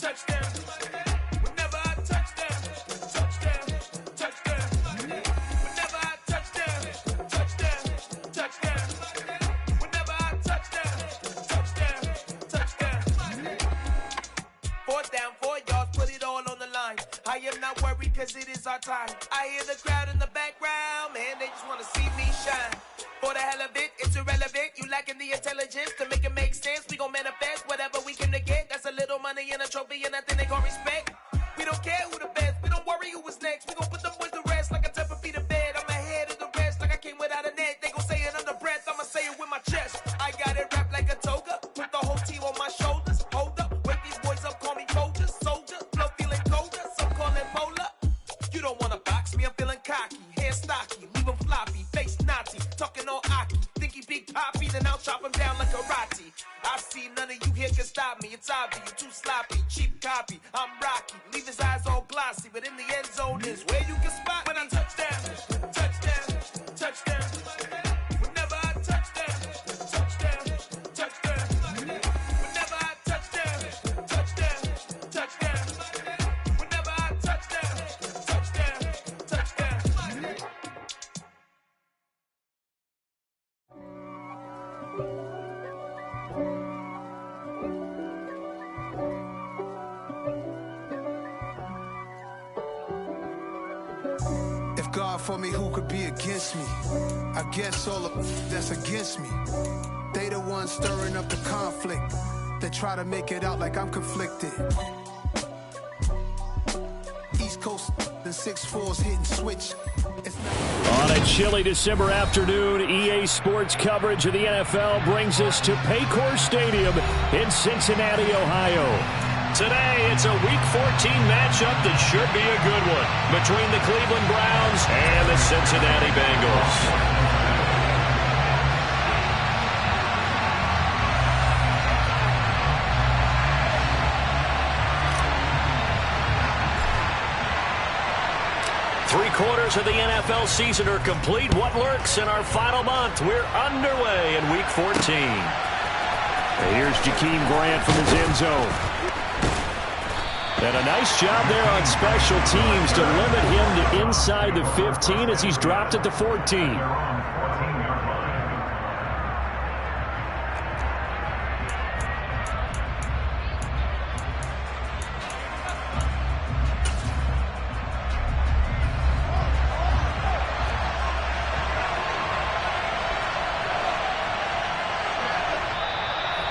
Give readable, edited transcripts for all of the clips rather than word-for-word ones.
Fourth down, 4 yards, put it all on the line. I am not worried because it is our time. I hear the crowd in the background, man, they just want to see me shine. For the hell of it, it's irrelevant. You lacking the intelligence to make it make sense. We gon' manifest whatever we came to get. That's a little money and a trophy and nothing they gon' respect. We don't care who the best, we don't worry who was next. We gon' put them boys to rest like a temper feet of bed. I'm ahead of the rest like I came without a net. They gon' say it under breath, I'ma say it with my chest. I got it wrapped like a toga, put the whole team on my shoulders. Hold up, wake these boys up, call me Folger, soldier. Flow feeling colder, some call it polar. You don't wanna box me, I'm feeling cocky. Hair stocky, leave him floppy, face Nazi. Talking all Aki, think he big poppy, then I'll chop him down like karate. I see none of you here can stop me. It's obvious, you too sloppy, cheap copy. I'm Rocky, leave his eyes all glossy, but in the end zone is where you can spot when I touchdown, touchdown, touchdown. Whenever I touchdown, touchdown, touchdown. Whenever I touchdown, touchdown, touchdown. Whenever I touchdown, touchdown, touchdown. If God for me, who could be against me? I guess all of that's against me. They the ones stirring up the conflict. They try to make it out like I'm conflicted. East Coast, the 6'4's hitting switch. It's not On a chilly December afternoon, EA Sports coverage of the NFL brings us to Paycor Stadium in Cincinnati, Ohio. Today, it's a Week 14 matchup that should be a good one between the Cleveland Browns and the Cincinnati Bengals. Three-quarters of the NFL season are complete. What lurks in our final month? We're underway in Week 14. And here's Jakeem Grant from his end zone. And a nice job there on special teams to limit him to inside the 15 as he's dropped at the 14.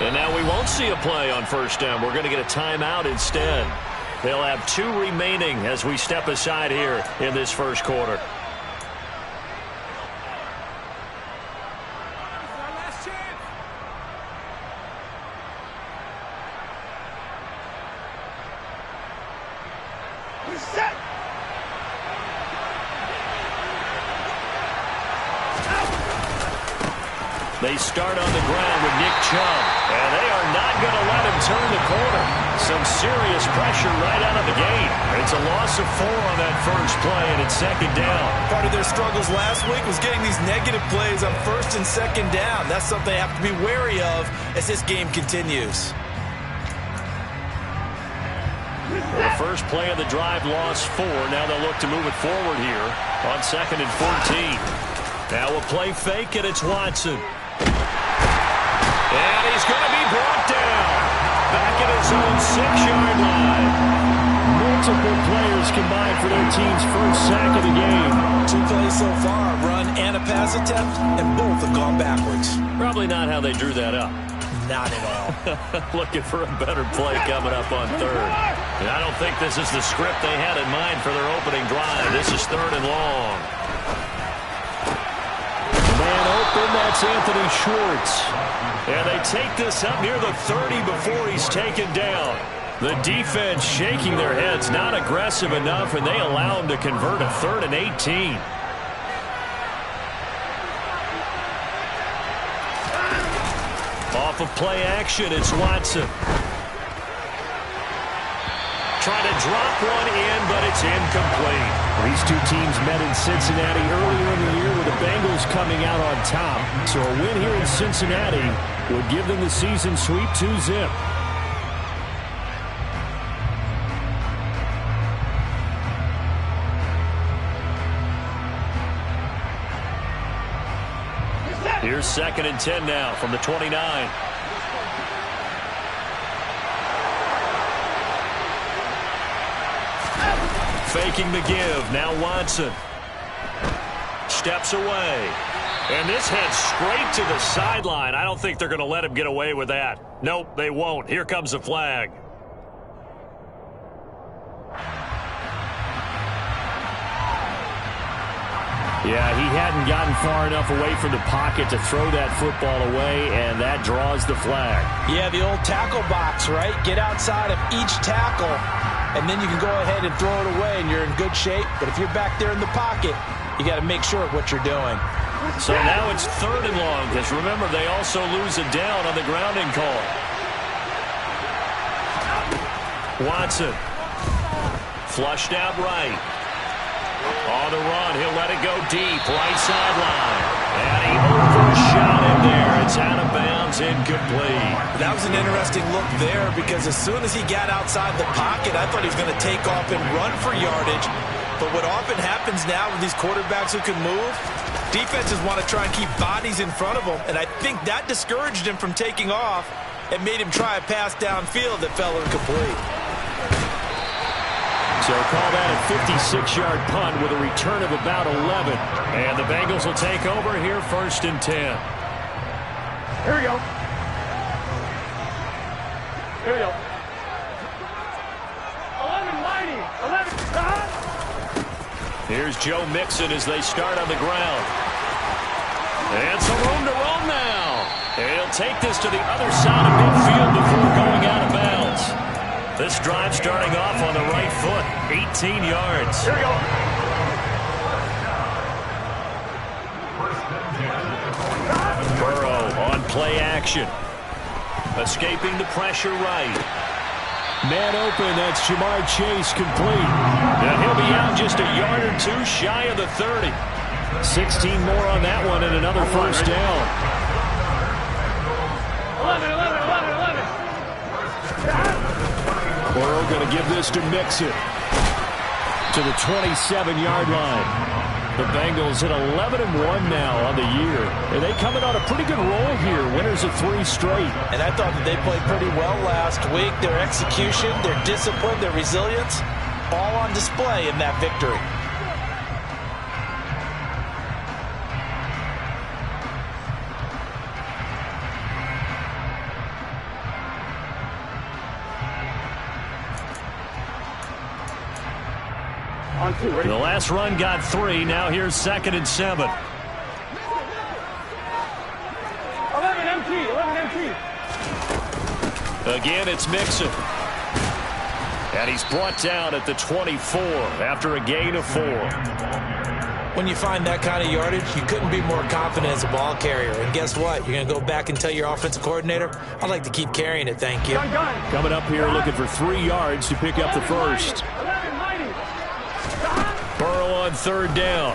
And now we won't see a play on first down. We're going to get a timeout instead. They'll have 2 remaining as we step aside here in this first quarter. They start on the ground with Nick Chubb, and they are not going to let him turn the corner. Some serious pressure right out of the gate. It's a loss of 4 on that first play, and it's second down. Part of their struggles last week was getting these negative plays on first and second down. That's something they have to be wary of as this game continues. The first play of the drive lost 4. Now they'll look to move it forward here on second and 14. Now a play fake, and it's Watson. And he's going to be brought down. Back at his own 6-yard line. Multiple players combined for their team's first sack of the game. 2 plays so far, a run and a pass attempt, and both have gone backwards. Probably not how they drew that up. Not at all. Looking for a better play coming up on third. And I don't think this is the script they had in mind for their opening drive. This is 3rd and long. Man open, that's Anthony Schwartz. And they take this up near the 30 before he's taken down. The defense shaking their heads, not aggressive enough, and they allow him to convert a 3rd and 18. Off of play action, it's Watson. Trying to drop one in, but it's incomplete. These 2 teams met in Cincinnati earlier in the year with the Bengals coming out on top. So a win here in Cincinnati would give them the season sweep 2-zip. Here's 2nd and 10 now from the 29. Faking the give. Now Watson. Steps away. And this heads straight to the sideline. I don't think they're going to let him get away with that. Nope, they won't. Here comes the flag. Yeah, he hadn't gotten far enough away from the pocket to throw that football away, and that draws the flag. Yeah, the old tackle box, right? Get outside of each tackle, and then you can go ahead and throw it away, and you're in good shape. But if you're back there in the pocket, you got to make sure of what you're doing. So now it's 3rd and long, because remember, they also lose a down on the grounding call. Watson. Flushed out right. On the run, he'll let it go deep, right sideline. And he overshot him there. It's out of bounds, incomplete. That was an interesting look there because as soon as he got outside the pocket, I thought he was going to take off and run for yardage. But what often happens now with these quarterbacks who can move, defenses want to try and keep bodies in front of them, and I think that discouraged him from taking off and made him try a pass downfield that fell incomplete. So call that a 56-yard punt with a return of about 11. And the Bengals will take over here 1st and 10. Here we go. Here we go. 11 mighty. 11. Here's Joe Mixon as they start on the ground. And some room to roam now. And he'll take this to the other side of midfield before going out of bounds. This drive starting off on the right foot, 18 yards. Here we go. Burrow on play action. Escaping the pressure right. Man open, that's Jamar Chase complete. And he'll be out just a yard or two shy of the 30. 16 more on that one and another first down. 11, 11, 11, 11. Burrow going to give this to Mixon to the 27-yard line. The Bengals at 11-1 now on the year. And they coming on a pretty good roll here. Winners of 3 straight. And I thought that they played pretty well last week. Their execution, their discipline, their resilience, all on display in that victory. The last run got 3. Now here's 2nd and 7. 11 MT. 11 MT. Again, it's Mixon. And he's brought down at the 24 after a gain of 4. When you find that kind of yardage, you couldn't be more confident as a ball carrier. And guess what? You're going to go back and tell your offensive coordinator, I'd like to keep carrying it, thank you. Coming up here looking for 3 yards to pick up the first. Burrow on 3rd down.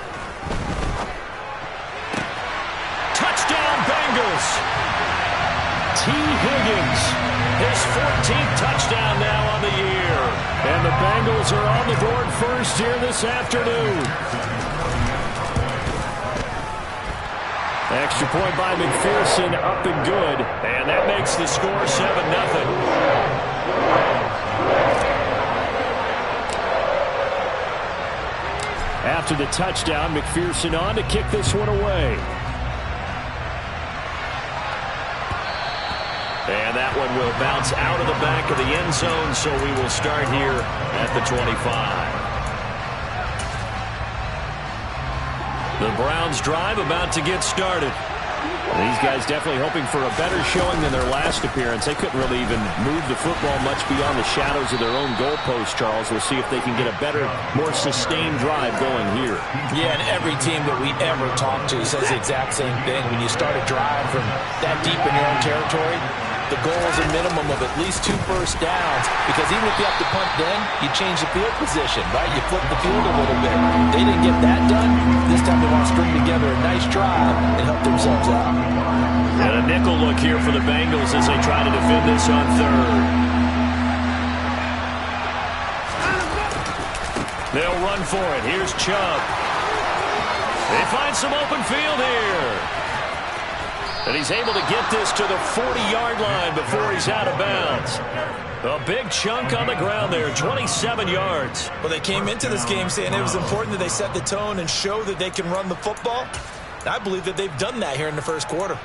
Touchdown Bengals. T. Higgins, his 14th touchdown now on the year. And the Bengals are on the board first here this afternoon. Extra point by McPherson, up and good. And that makes the score 7-0. After the touchdown, McPherson on to kick this one away. And that one will bounce out of the back of the end zone, so we will start here at the 25. The Browns drive about to get started. These guys definitely hoping for a better showing than their last appearance. They couldn't really even move the football much beyond the shadows of their own goalpost, Charles. We'll see if they can get a better, more sustained drive going here. Yeah, and every team that we ever talk to says the exact same thing. When you start a drive from that deep in your own territory, the goal is a minimum of at least 2 first downs, because even if you have to punt then, you change the field position, right? You flip the field a little bit. They didn't get that done. This time they want to string together a nice drive and help themselves out. And a nickel look here for the Bengals as they try to defend this on 3rd. They'll run for it. Here's Chubb. They find some open field here. And he's able to get this to the 40-yard line before he's out of bounds. A big chunk on the ground there, 27 yards. Well, they came into this game saying it was important that they set the tone and show that they can run the football. And I believe that they've done that here in the first quarter.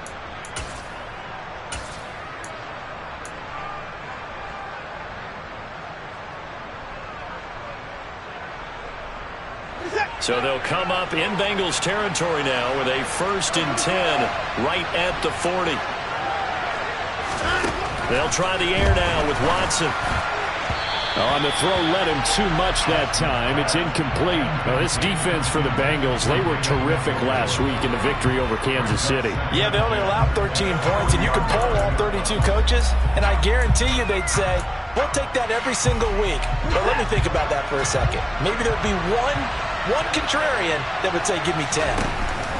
So they'll come up in Bengals territory now with a 1st and 10 right at the 40. They'll try the air now with Watson. On the throw, led him too much that time. It's incomplete. Now, this defense for the Bengals, they were terrific last week in the victory over Kansas City. Yeah, they only allowed 13 points, and you can poll all 32 coaches, and I guarantee you they'd say, we'll take that every single week. But let me think about that for a second. Maybe there'd be one contrarian that would say, give me 10.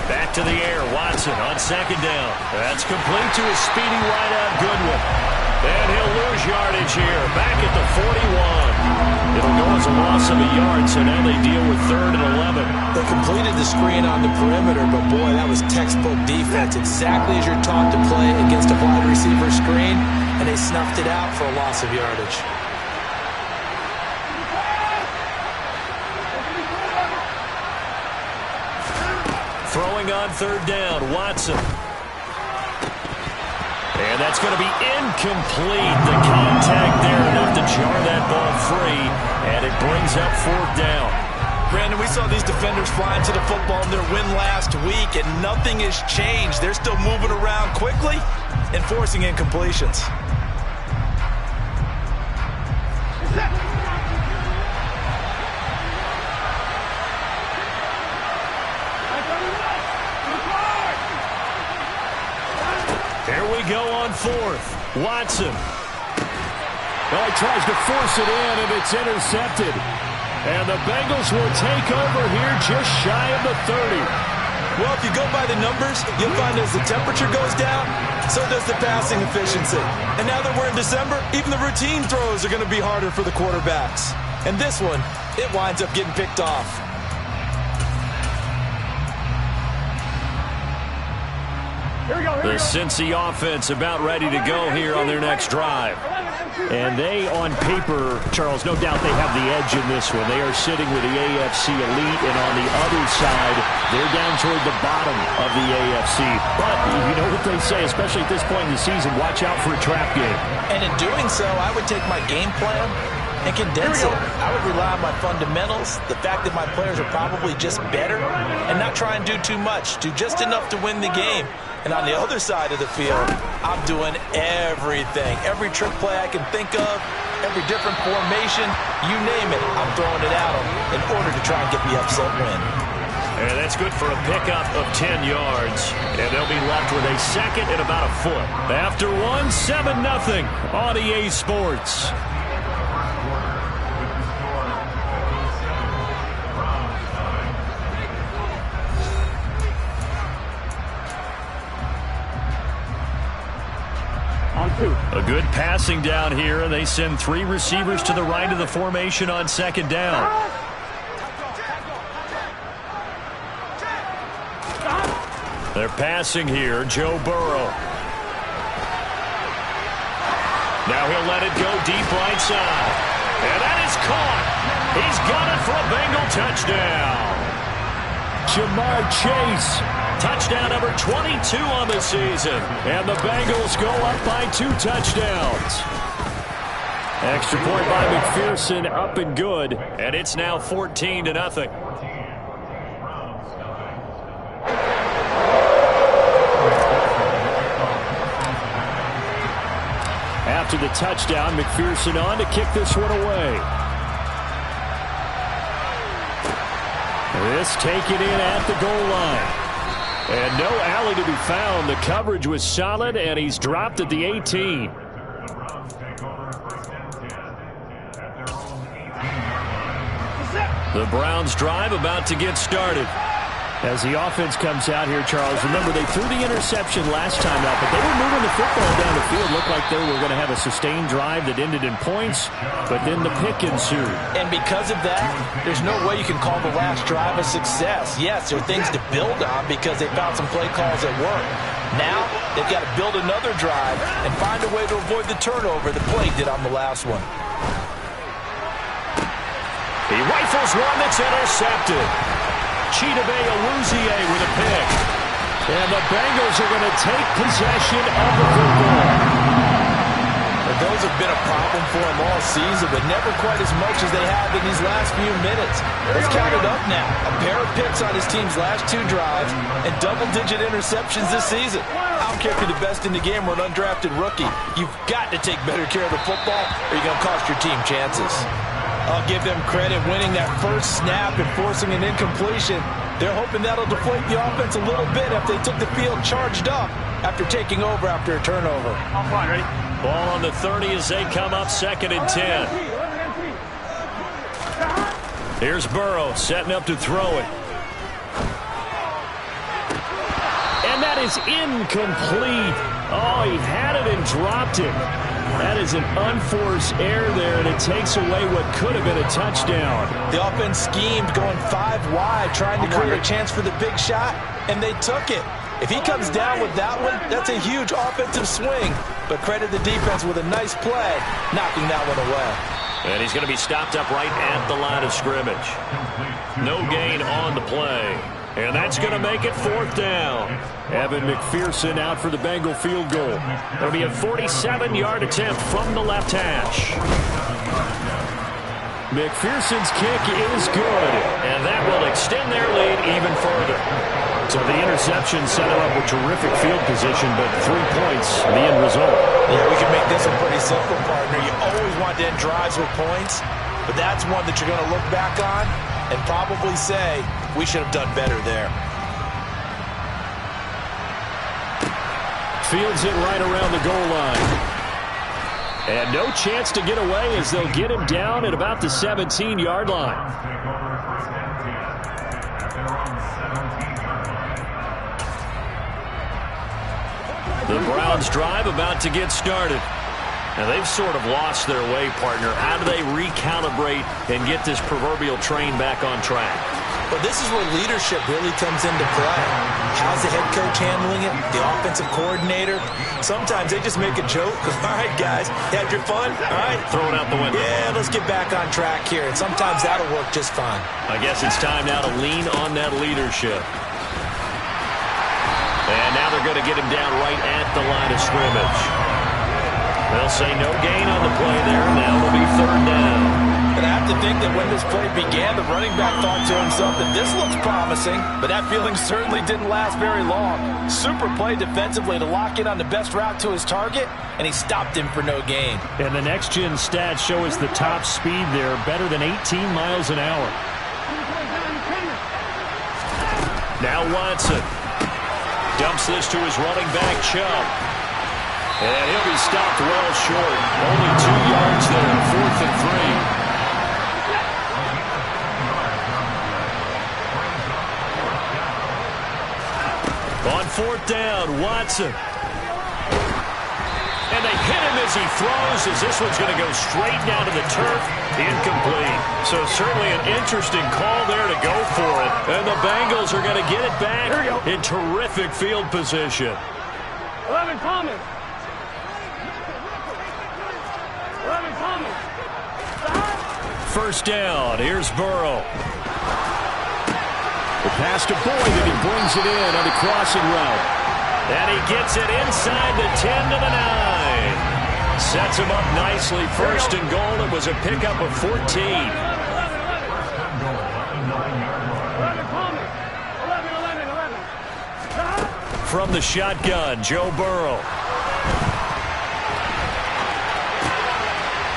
Back to the air, Watson on 2nd down. That's complete to his speedy wideout, Goodwin. And he'll lose yardage here, back at the 41. It'll go as a loss of a yard, so now they deal with 3rd and 11. They completed the screen on the perimeter, but boy, that was textbook defense. Exactly as you're taught to play against a wide receiver screen, and they snuffed it out for a loss of yardage. Throwing on 3rd down, Watson. And that's going to be incomplete. The contact there enough to jar that ball free, and it brings up 4th down. Brandon, we saw these defenders flying to the football in their win last week, and nothing has changed. They're still moving around quickly and forcing incompletions. Here we go on 4th. Watson. Well, he tries to force it in, and it's intercepted. And the Bengals will take over here just shy of the 30. Well, if you go by the numbers, you'll find as the temperature goes down, so does the passing efficiency. And now that we're in December, even the routine throws are going to be harder for the quarterbacks. And this one, it winds up getting picked off. The Cincy offense about ready to go here on their next drive. And they, on paper, Charles, no doubt they have the edge in this one. They are sitting with the AFC elite, and on the other side, they're down toward the bottom of the AFC. But you know what they say, especially at this point in the season, watch out for a trap game. And in doing so, I would take my game plan and condense it. I would rely on my fundamentals, the fact that my players are probably just better, and not try and do too much, do just enough to win the game. And on the other side of the field, I'm doing everything. Every trick play I can think of, every different formation, you name it, I'm throwing it at them in order to try and get the upset win. And that's good for a pickup of 10 yards. And they'll be left with a 2nd and about a foot. After 7-0 on EA Sports. A good passing down here, and they send 3 receivers to the right of the formation on 2nd down. They're passing here, Joe Burrow. Now he'll let it go deep right side. And that is caught. He's got it for a Bengal touchdown. Jamar Chase. Touchdown number 22 on the season. And the Bengals go up by 2 touchdowns. Extra point by McPherson, up and good. And it's now 14-0. After the touchdown, McPherson on to kick this one away. This taken in at the goal line. And no alley to be found. The coverage was solid, and he's dropped at the 18. The Browns drive about to get started. As the offense comes out here, Charles, remember they threw the interception last time out, but they were moving the football down the field. Looked like they were going to have a sustained drive that ended in points, but then the pick ensued. And because of that, there's no way you can call the last drive a success. Yes, there are things to build on because they found some play calls that work. Now, they've got to build another drive and find a way to avoid the turnover the play did on the last one. He rifles one that's intercepted. Chidobe Awuzie with a pick. And the Bengals are going to take possession of the football. But those have been a problem for them all season, but never quite as much as they have in these last few minutes. Let's count it up now. A pair of picks on his team's last 2 drives and double-digit interceptions this season. I don't care if you're the best in the game or an undrafted rookie. You've got to take better care of the football or you're going to cost your team chances. I'll give them credit winning that first snap and forcing an incompletion. They're hoping that'll deflate the offense a little bit if they took the field charged up after taking over after a turnover. All fine, ready? Ball on the 30 as they come up 2nd and 10. Here's Burrow setting up to throw it. And that is incomplete. Oh, he had it and dropped it. That is an unforced error there, and it takes away what could have been a touchdown. The offense schemed going 5 wide, trying to create a chance for the big shot, and they took it. If he comes down with that one, that's a huge offensive swing. But credit the defense with a nice play, knocking that one away. And he's going to be stopped up right at the line of scrimmage. No gain on the play. And that's going to make it 4th down. Evan McPherson out for the Bengal field goal. It'll be a 47-yard attempt from the left hash. McPherson's kick is good, and that will extend their lead even further. So the interception set him up with terrific field position, but 3 points, the end result. Yeah, we can make this a pretty simple, partner. You always want to end drives with points, but that's one that you're going to look back on and probably say, we should have done better there. Fields it right around the goal line. And no chance to get away as they'll get him down at about the 17-yard line. The Browns drive about to get started. Now, they've sort of lost their way, partner. How do they recalibrate and get this proverbial train back on track? But this is where leadership really comes into play. How's the head coach handling it? The offensive coordinator? Sometimes they just make a joke. All right, guys, had your fun? All right. Throw it out the window. Yeah, let's get back on track here. And sometimes that'll work just fine. I guess it's time now to lean on that leadership. And now they're going to get him down right at the line of scrimmage. They'll say no gain on the play there. Now it'll be 3rd down. But I have to think that when this play began, the running back thought to himself that this looks promising, but that feeling certainly didn't last very long. Super play defensively to lock in on the best route to his target, and he stopped him for no gain. And the next-gen stats show us the top speed there, better than 18 miles an hour. Now Watson dumps this to his running back, Chubb. And he'll be stopped well short. Only 2 yards there, 4th and 3. On 4th down, Watson. And they hit him as he throws, as this one's going to go straight down to the turf. Incomplete. So certainly an interesting call there to go for it. And the Bengals are going to get it back in terrific field position. 11 Thomas. 11 Thomas. 1st down. Here's Burrow. The pass to Boyd, and he brings it in on the crossing route. And he gets it inside the 10 to the 9. Sets him up nicely. 1st and goal. It was a pickup of 14. 11 Thomas. 11. From the shotgun, Joe Burrow.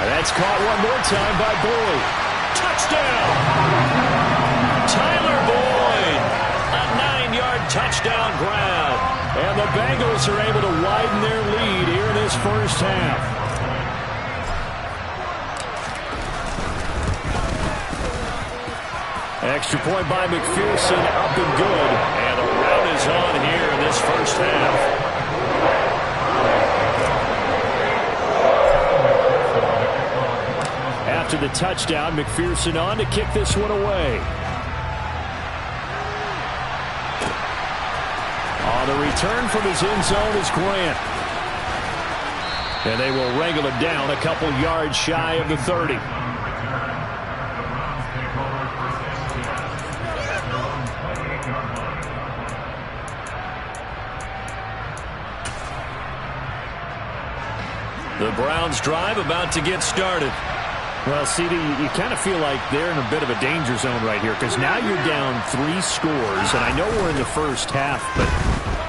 And that's caught one more time by Boyd. Touchdown! Tyler Boyd, a 9-yard touchdown grab. And the Bengals are able to widen their lead here in this first half. Extra point by McPherson, up and good. And the rout is on here in this first half. After the touchdown, McPherson on to kick this one away. On the return from his end zone is Grant. And they will wrangle him down a couple yards shy of the 30. The Browns drive about to get started. Well, CD, you kind of feel like they're in a bit of a danger zone right here because now you're down 3 scores, and I know we're in the first half, but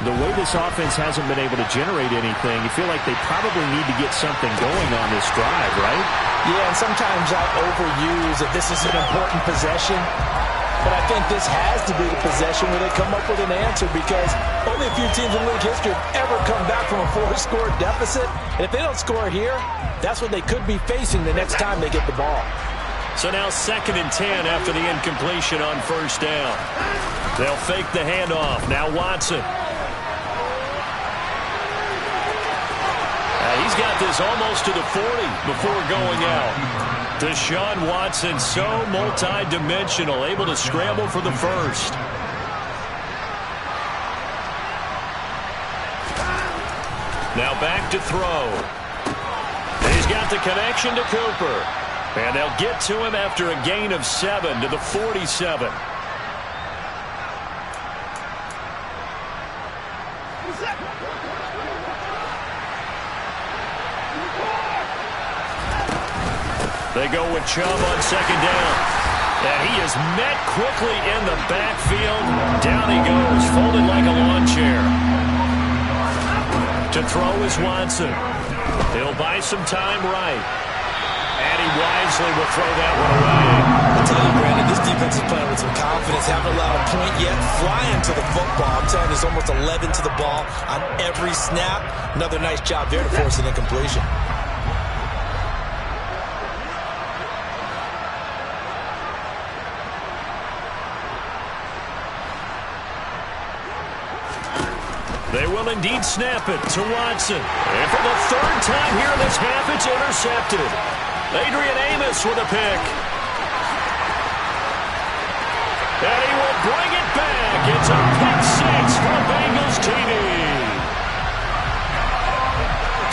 the way this offense hasn't been able to generate anything, you feel like they probably need to get something going on this drive, right? Yeah, and sometimes I overuse that this is an important possession, but I think this has to be the possession where they come up with an answer because only a few teams in league history have ever come back from a 4-score deficit, and if they don't score here, that's what they could be facing the next time they get the ball. So now 2nd and 10 after the incompletion on first down. They'll fake the handoff. Now Watson. He's got this almost to the 40 before going out. Deshaun Watson, so multi-dimensional, able to scramble for the first. Now back to throw. He's got the connection to Cooper. And they'll get to him after a gain of 7 to the 47. They go with Chubb on 2nd down. And he is met quickly in the backfield. Down he goes, folded like a lawn chair. To throw is Watson. He'll buy some time right. And he wisely will throw that one away. I'll tell you, Brandon, this defense is playing with some confidence. Haven't allowed a point yet. Flying to the football. I'm telling you, there's almost 11 to the ball on every snap. Another nice job there to force an incompletion. They will indeed snap it to Watson. And for the 3rd time here in this half, it's intercepted. Adrian Amos with a pick. And he will bring it back. It's a pick 6 for Bengals TV.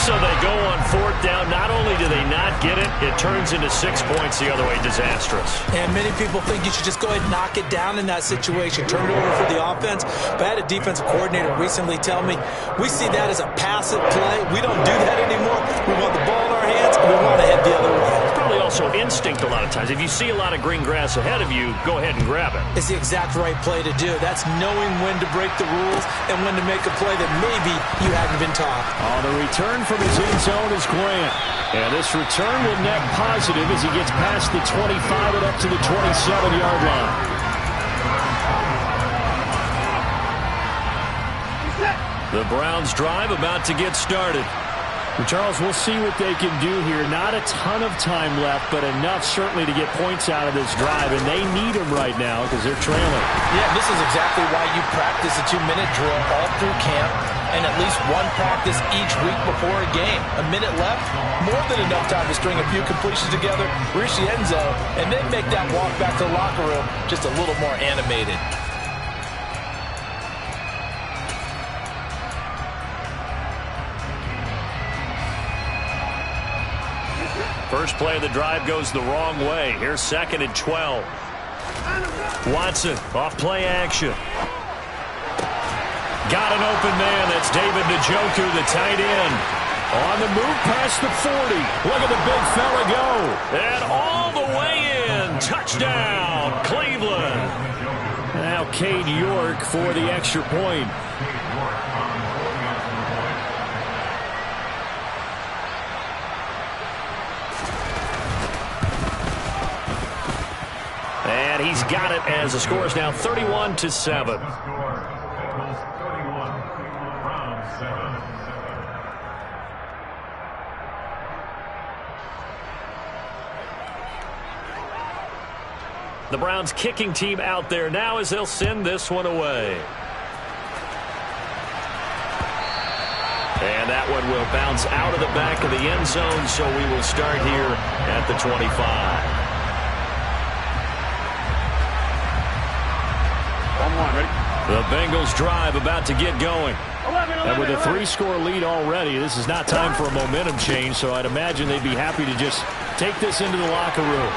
So they go on 4th down. Not only do they not get it, it turns into 6 points the other way. Disastrous. And many people think you should just go ahead and knock it down in that situation. Turn it over for the offense. But I had a defensive coordinator recently tell me, we see that as a passive play. We don't do that anymore. We want the ball in our hands, and we want to head the other way. It's probably also instinct a lot of times. If you see a lot of green grass ahead of you, go ahead and grab it. It's the exact right play to do. That's knowing when to break the rules and when to make a play that maybe you hadn't been taught. On the return from his end zone is Grant. And this return will net positive as he gets past the 25 and up to the 27-yard line. The Browns drive about to get started. Charles, we'll see what they can do here. Not a ton of time left, but enough certainly to get points out of this drive, and they need them right now because they're trailing. Yeah, this is exactly why you practice a 2-minute drill all through camp and at least one practice each week before a game. A minute left, more than enough time to string a few completions together, reach the end zone, and then make that walk back to the locker room just a little more animated. First play of the drive goes the wrong way. Here's 2nd and 12. Watson off play action. Got an open man. That's David Njoku, the tight end. On the move past the 40. Look at the big fella go. And all the way in. Touchdown, Cleveland. Now Cade York for the extra point. And he's got it as the score is now 31-7. The Browns kicking team out there now as they'll send this one away. And that one will bounce out of the back of the end zone, so we will start here at the 25. The Bengals drive about to get going. And with a 3-score lead already, this is not time for a momentum change, so I'd imagine they'd be happy to just take this into the locker room.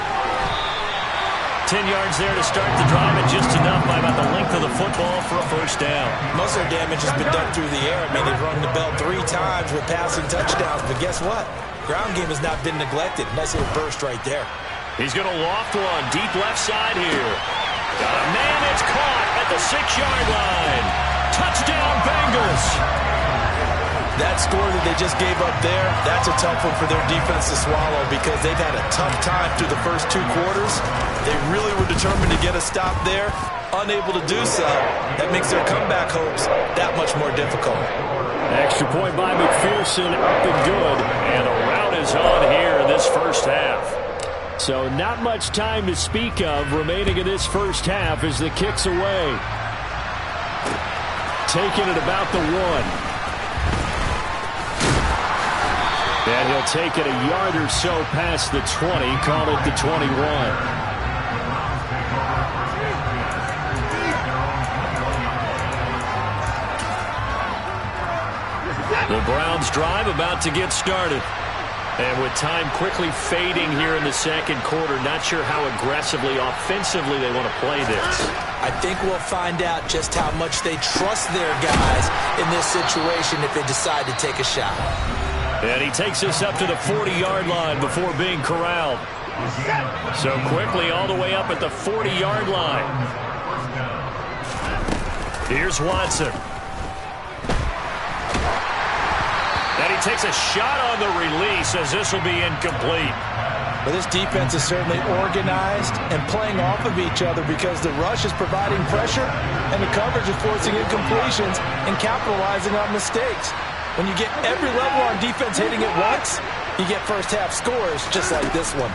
10 yards there to start the drive, and just enough by about the length of the football for a first down. Most of their damage has been done through the air. I mean, they've rung the bell 3 times with passing touchdowns, but guess what? Ground game has not been neglected. Nice little burst right there. He's going to loft one deep left side here. Got a man, it's caught at the 6-yard line. Touchdown, Bengals. That score that they just gave up there, that's a tough one for their defense to swallow because they've had a tough time through the first 2 quarters. They really were determined to get a stop there. Unable to do so, that makes their comeback hopes that much more difficult. Extra point by McPherson, up and good. And a rout is on here in this first half. So not much time to speak of remaining in this first half as the kick's away. Taking it about the 1. And he'll take it a yard or so past the 20, call it the 21. The Browns drive about to get started. And with time quickly fading here in the second quarter, not sure how aggressively, offensively they want to play this. I think we'll find out just how much they trust their guys in this situation if they decide to take a shot. And he takes us up to the 40-yard line before being corralled. So quickly all the way up at the 40-yard line. Here's Watson. And he takes a shot on the release as this will be incomplete. But this defense is certainly organized and playing off of each other because the rush is providing pressure and the coverage is forcing incompletions and capitalizing on mistakes. When you get every level on defense hitting it once, you get first half scores just like this one.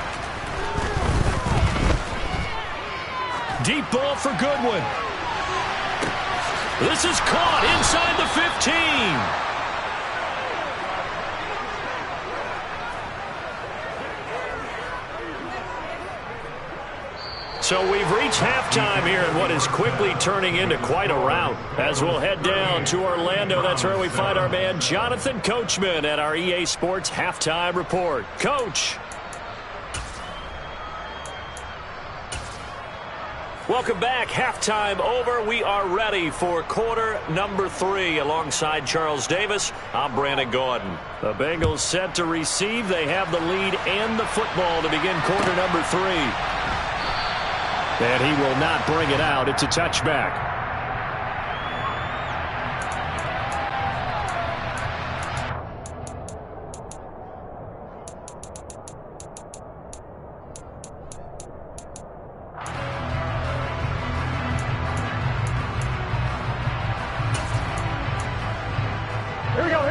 Deep ball for Goodwin. This is caught inside the 15. So we've reached halftime here in what is quickly turning into quite a rout. As we'll head down to Orlando, that's where we find our man Jonathan Coachman at our EA Sports Halftime Report. Coach. Welcome back. Halftime over. We are ready for quarter number 3. Alongside Charles Davis, I'm Brandon Gaudin. The Bengals set to receive. They have the lead and the football to begin quarter number 3. And he will not bring it out. It's a touchback.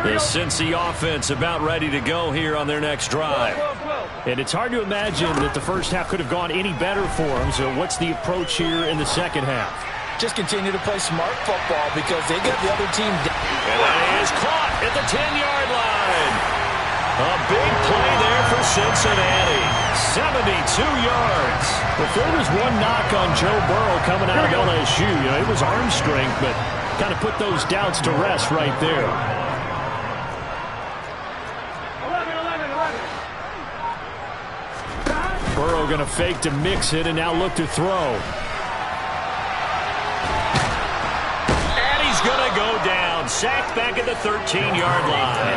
The Cincy offense about ready to go here on their next drive. And it's hard to imagine that the first half could have gone any better for them. So what's the approach here in the second half? Just continue to play smart football because they got the other team down. And that is caught at the 10-yard line. A big play there for Cincinnati. 72 yards. If there was one knock on Joe Burrow coming out of LSU, it was arm strength, but kind of put those doubts to rest right there. Burrow going to fake to mix it and now look to throw. And he's going to go down. Sacked back at the 13-yard line.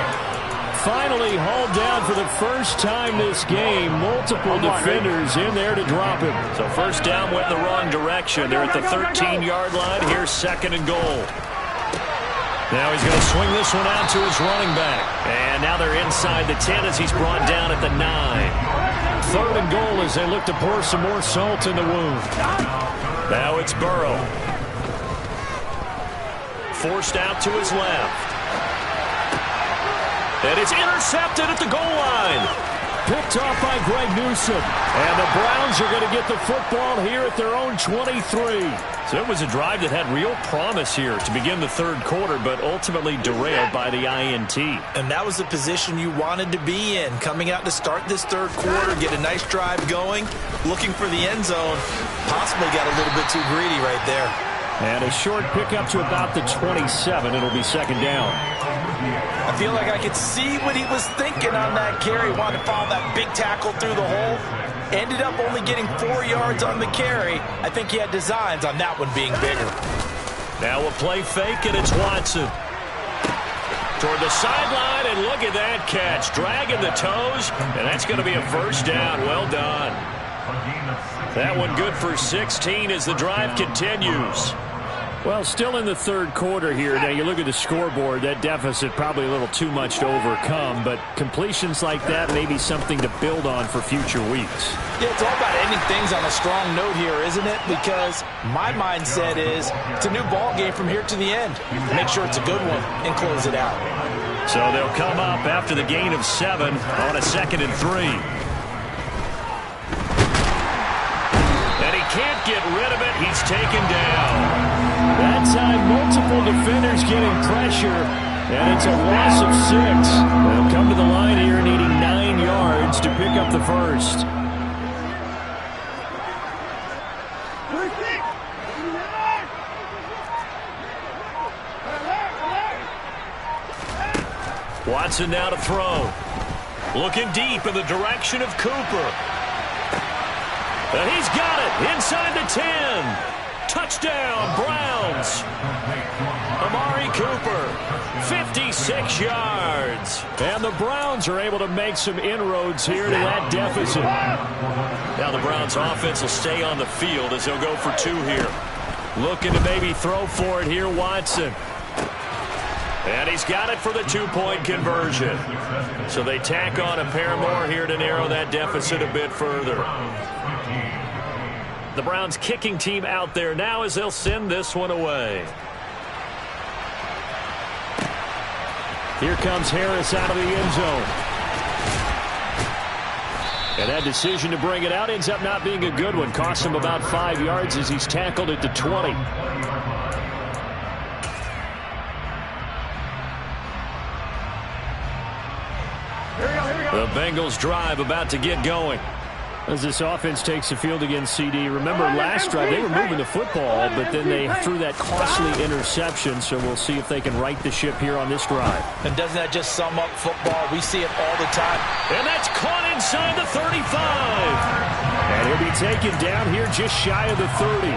Finally hauled down for the first time this game. Multiple defenders in there to drop him. So first down went in the wrong direction. They're at the 13-yard line. Here's second and goal. Now he's going to swing this one out to his running back. And now they're inside the 10 as he's brought down at the 9. Third and goal as they look to pour some more salt in the wound. Now it's Burrow. Forced out to his left. And it's intercepted at the goal line. picked off by Greg Newsome. And the Browns are going to get the football here at their own 23. So it was a drive that had real promise here to begin the third quarter, but ultimately derailed by the INT. And that was the position you wanted to be in, coming out to start this third quarter, get a nice drive going, looking for the end zone. Possibly got a little bit too greedy right there. And a short pickup to about the 27. It'll be second down. I feel like I could see what he was thinking on that carry. Wanted to follow that big tackle through the hole. Ended up only getting 4 yards on the carry. I think he had designs on that one being bigger. Now a play fake, and it's Watson. Toward the sideline, and look at that catch. Dragging the toes, and that's going to be a first down. Well done. That one good for 16 as the drive continues. Well, still in the third quarter here. Now, you look at the scoreboard, that deficit probably a little too much to overcome, but completions like that may be something to build on for future weeks. Yeah, it's all about ending things on a strong note here, isn't it? Because my mindset is it's a new ball game from here to the end. Make sure it's a good one and close it out. So they'll come up after the gain of 7 on a 2nd and 3. Can't get rid of it. He's taken down. That time, multiple defenders getting pressure, and it's a loss of 6. They'll come to the line here needing 9 yards to pick up the first. Watson now to throw. Looking deep in the direction of Cooper. And he's got it inside the 10. Touchdown, Browns. Amari Cooper, 56 yards. And the Browns are able to make some inroads here to that deficit. Now the Browns offense will stay on the field as they'll go for 2 here. Looking to maybe throw for it here, Watson. And he's got it for the 2-point conversion. So they tack on a pair more here to narrow that deficit a bit further. The Browns kicking team out there now as they'll send this one away. Here comes Harris out of the end zone. And that decision to bring it out ends up not being a good one. Costs him about 5 yards as he's tackled at the 20. The Bengals drive about to get going. As this offense takes the field against CD. Remember, last drive they were moving the football, but then they threw that costly interception, so we'll see if they can right the ship here on this drive. And doesn't that just sum up football? We see it all the time. And that's caught inside the 35. And he'll be taken down here just shy of the 30.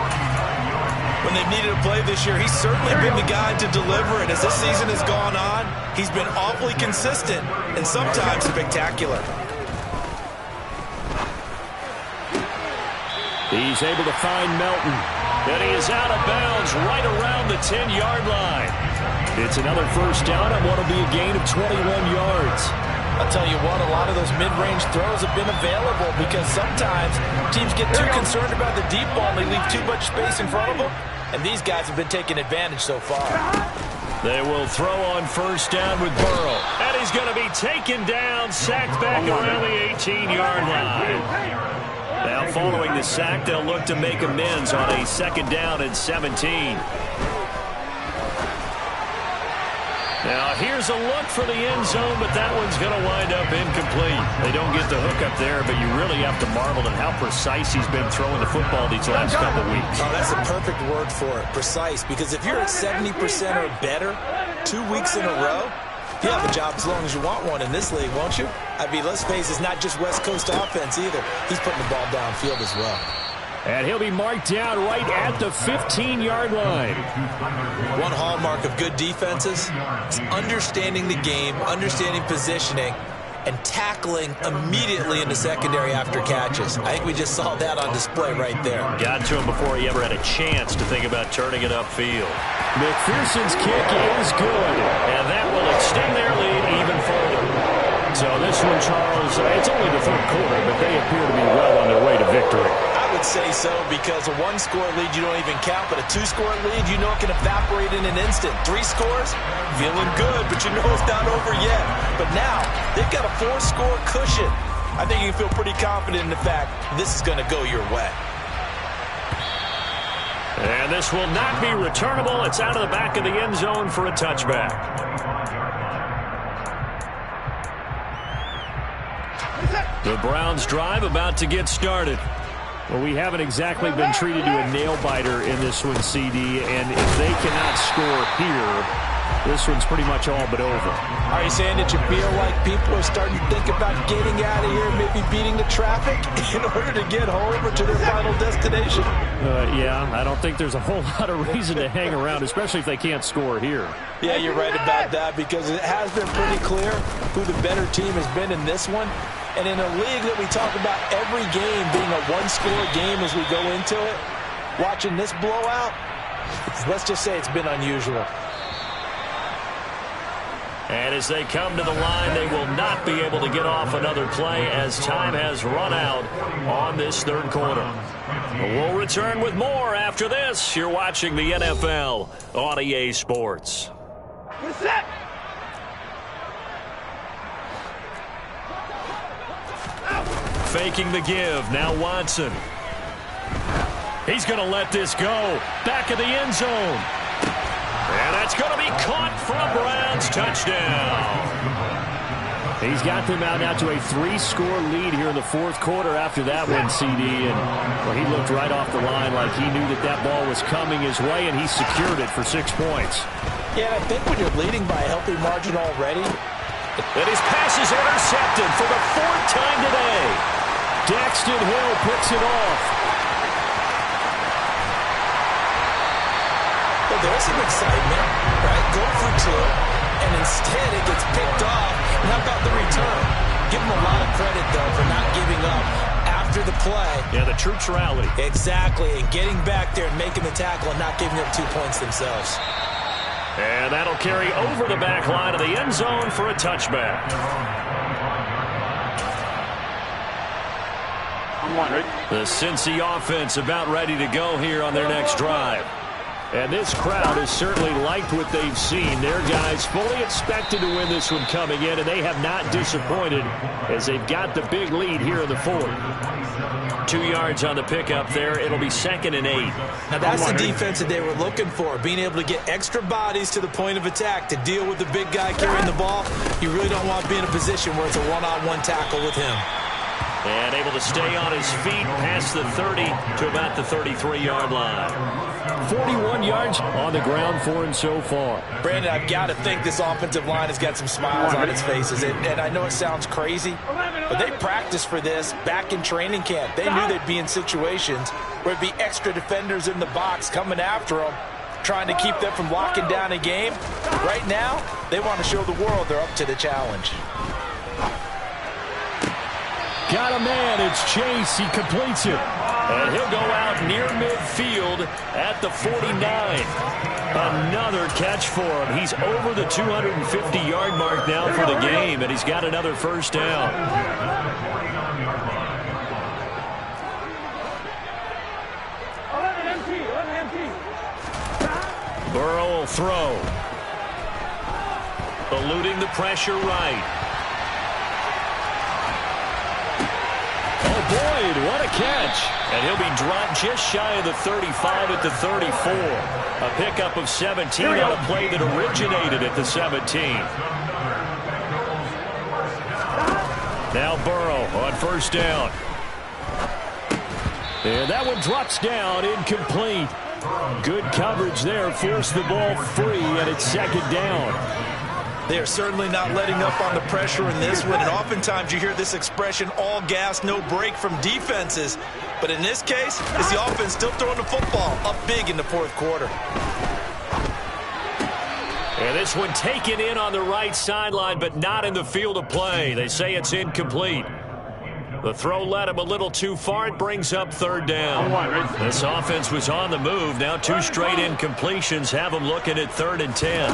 When they've needed a play this year, he's certainly been the guy to deliver, and as this season has gone on, he's been awfully consistent and sometimes spectacular. He's able to find Melton. And he is out of bounds right around the 10-yard line. It's another first down on what will be a gain of 21 yards. I'll tell you what, a lot of those mid-range throws have been available because sometimes teams get too concerned about the deep ball and they leave too much space in front of them. And these guys have been taking advantage so far. They will throw on first down with Burrow. And he's going to be taken down, sacked back around the 18-yard line. Now following the sack, they'll look to make amends on a 2nd down and 17. Now here's a look for the end zone, but that one's going to wind up incomplete. They don't get the hook up there, but you really have to marvel at how precise he's been throwing the football these last couple weeks. Oh, that's a perfect word for it, precise, because if you're at 70% or better 2 weeks in a row, you have a job as long as you want one in this league, won't you? I mean, let's face it, it's not just West Coast offense either. He's putting the ball downfield as well. And he'll be marked down right at the 15-yard line. One hallmark of good defenses is understanding the game, understanding positioning, and tackling immediately in the secondary after catches. I think we just saw that on display right there. Got to him before he ever had a chance to think about turning it upfield. McPherson's kick is good, and that will extend their lead even further. So this one, Charles, it's only the third quarter, but they appear to be well on their way to victory. I would say so, because a 1-score lead you don't even count, but a 2-score lead you know it can evaporate in an instant. 3 scores, feeling good, but you know it's not over yet. But now they've got a 4-score cushion. I think you can feel pretty confident in the fact this is going to go your way. And this will not be returnable. It's out of the back of the end zone for a touchback. The Browns drive about to get started. Well, we haven't exactly been treated to a nail-biter in this one, CD, and if they cannot score here, this one's pretty much all but over. Are you saying that you feel like people are starting to think about getting out of here, maybe beating the traffic in order to get home or to their final destination? Yeah, I don't think there's a whole lot of reason to hang around, especially if they can't score here. Yeah, you're right about that, because it has been pretty clear who the better team has been in this one. And in a league that we talk about every game being a one-score game as we go into it, watching this blowout, let's just say it's been unusual. And as they come to the line, they will not be able to get off another play as time has run out on this third quarter. We'll return with more after this. You're watching the NFL on EA Sports. Set. Faking the give. Now Watson. He's going to let this go. Back of the end zone. And that's going to be caught for a Browns touchdown. He's got them out now to a 3-score lead here in the fourth quarter after that one, CD. And well, he looked right off the line like he knew that that ball was coming his way, and he secured it for 6 points. Yeah, I think when you're leading by a healthy margin already. And his pass is intercepted for the 4th time today. Daxton Hill picks it off. Well, there's some excitement, right? Go for 2, and instead it gets picked off. And how about the return? Give him a lot of credit, though, for not giving up after the play. Yeah, the troops rally. Exactly, and getting back there and making the tackle and not giving up 2 points themselves. And that'll carry over the back line of the end zone for a touchback. The Cincy offense about ready to go here on their next drive. And this crowd has certainly liked what they've seen. Their guys fully expected to win this one coming in, and they have not disappointed as they've got the big lead here in the fourth. 2 yards on the pickup there. It'll be 2nd and 8. Now that's the defense that they were looking for, being able to get extra bodies to the point of attack to deal with the big guy carrying the ball. You really don't want to be in a position where it's a one-on-one tackle with him. And able to stay on his feet past the 30 to about the 33-yard line. 41 yards on the ground for him so far. Brandon, I've got to think this offensive line has got some smiles on its faces. And I know it sounds crazy, but they practiced for this back in training camp. They knew they'd be in situations where it'd be extra defenders in the box coming after them, trying to keep them from locking down a game. Right now, they want to show the world they're up to the challenge. Got a man. It's Chase. He completes it. And he'll go out near midfield at the 49. Another catch for him. He's over the 250-yard mark now for the game, and he's got another first down. Burrow will throw. Eluding the pressure right. Boyd, what a catch. And he'll be dropped just shy of the 35 at the 34. A pickup of 17 on a play that originated at the 17. Now Burrow on first down. And that one drops down, incomplete. Good coverage there, forced the ball free, and it's 2nd down. They are certainly not letting up on the pressure in this one, and oftentimes you hear this expression, all gas, no break from defenses. But in this case, it's the offense still throwing the football up big in the fourth quarter. And this one taken in on the right sideline, but not in the field of play. They say it's incomplete. The throw led him a little too far. It brings up 3rd down. This offense was on the move. Now 2 straight incompletions have them looking at 3rd and 10.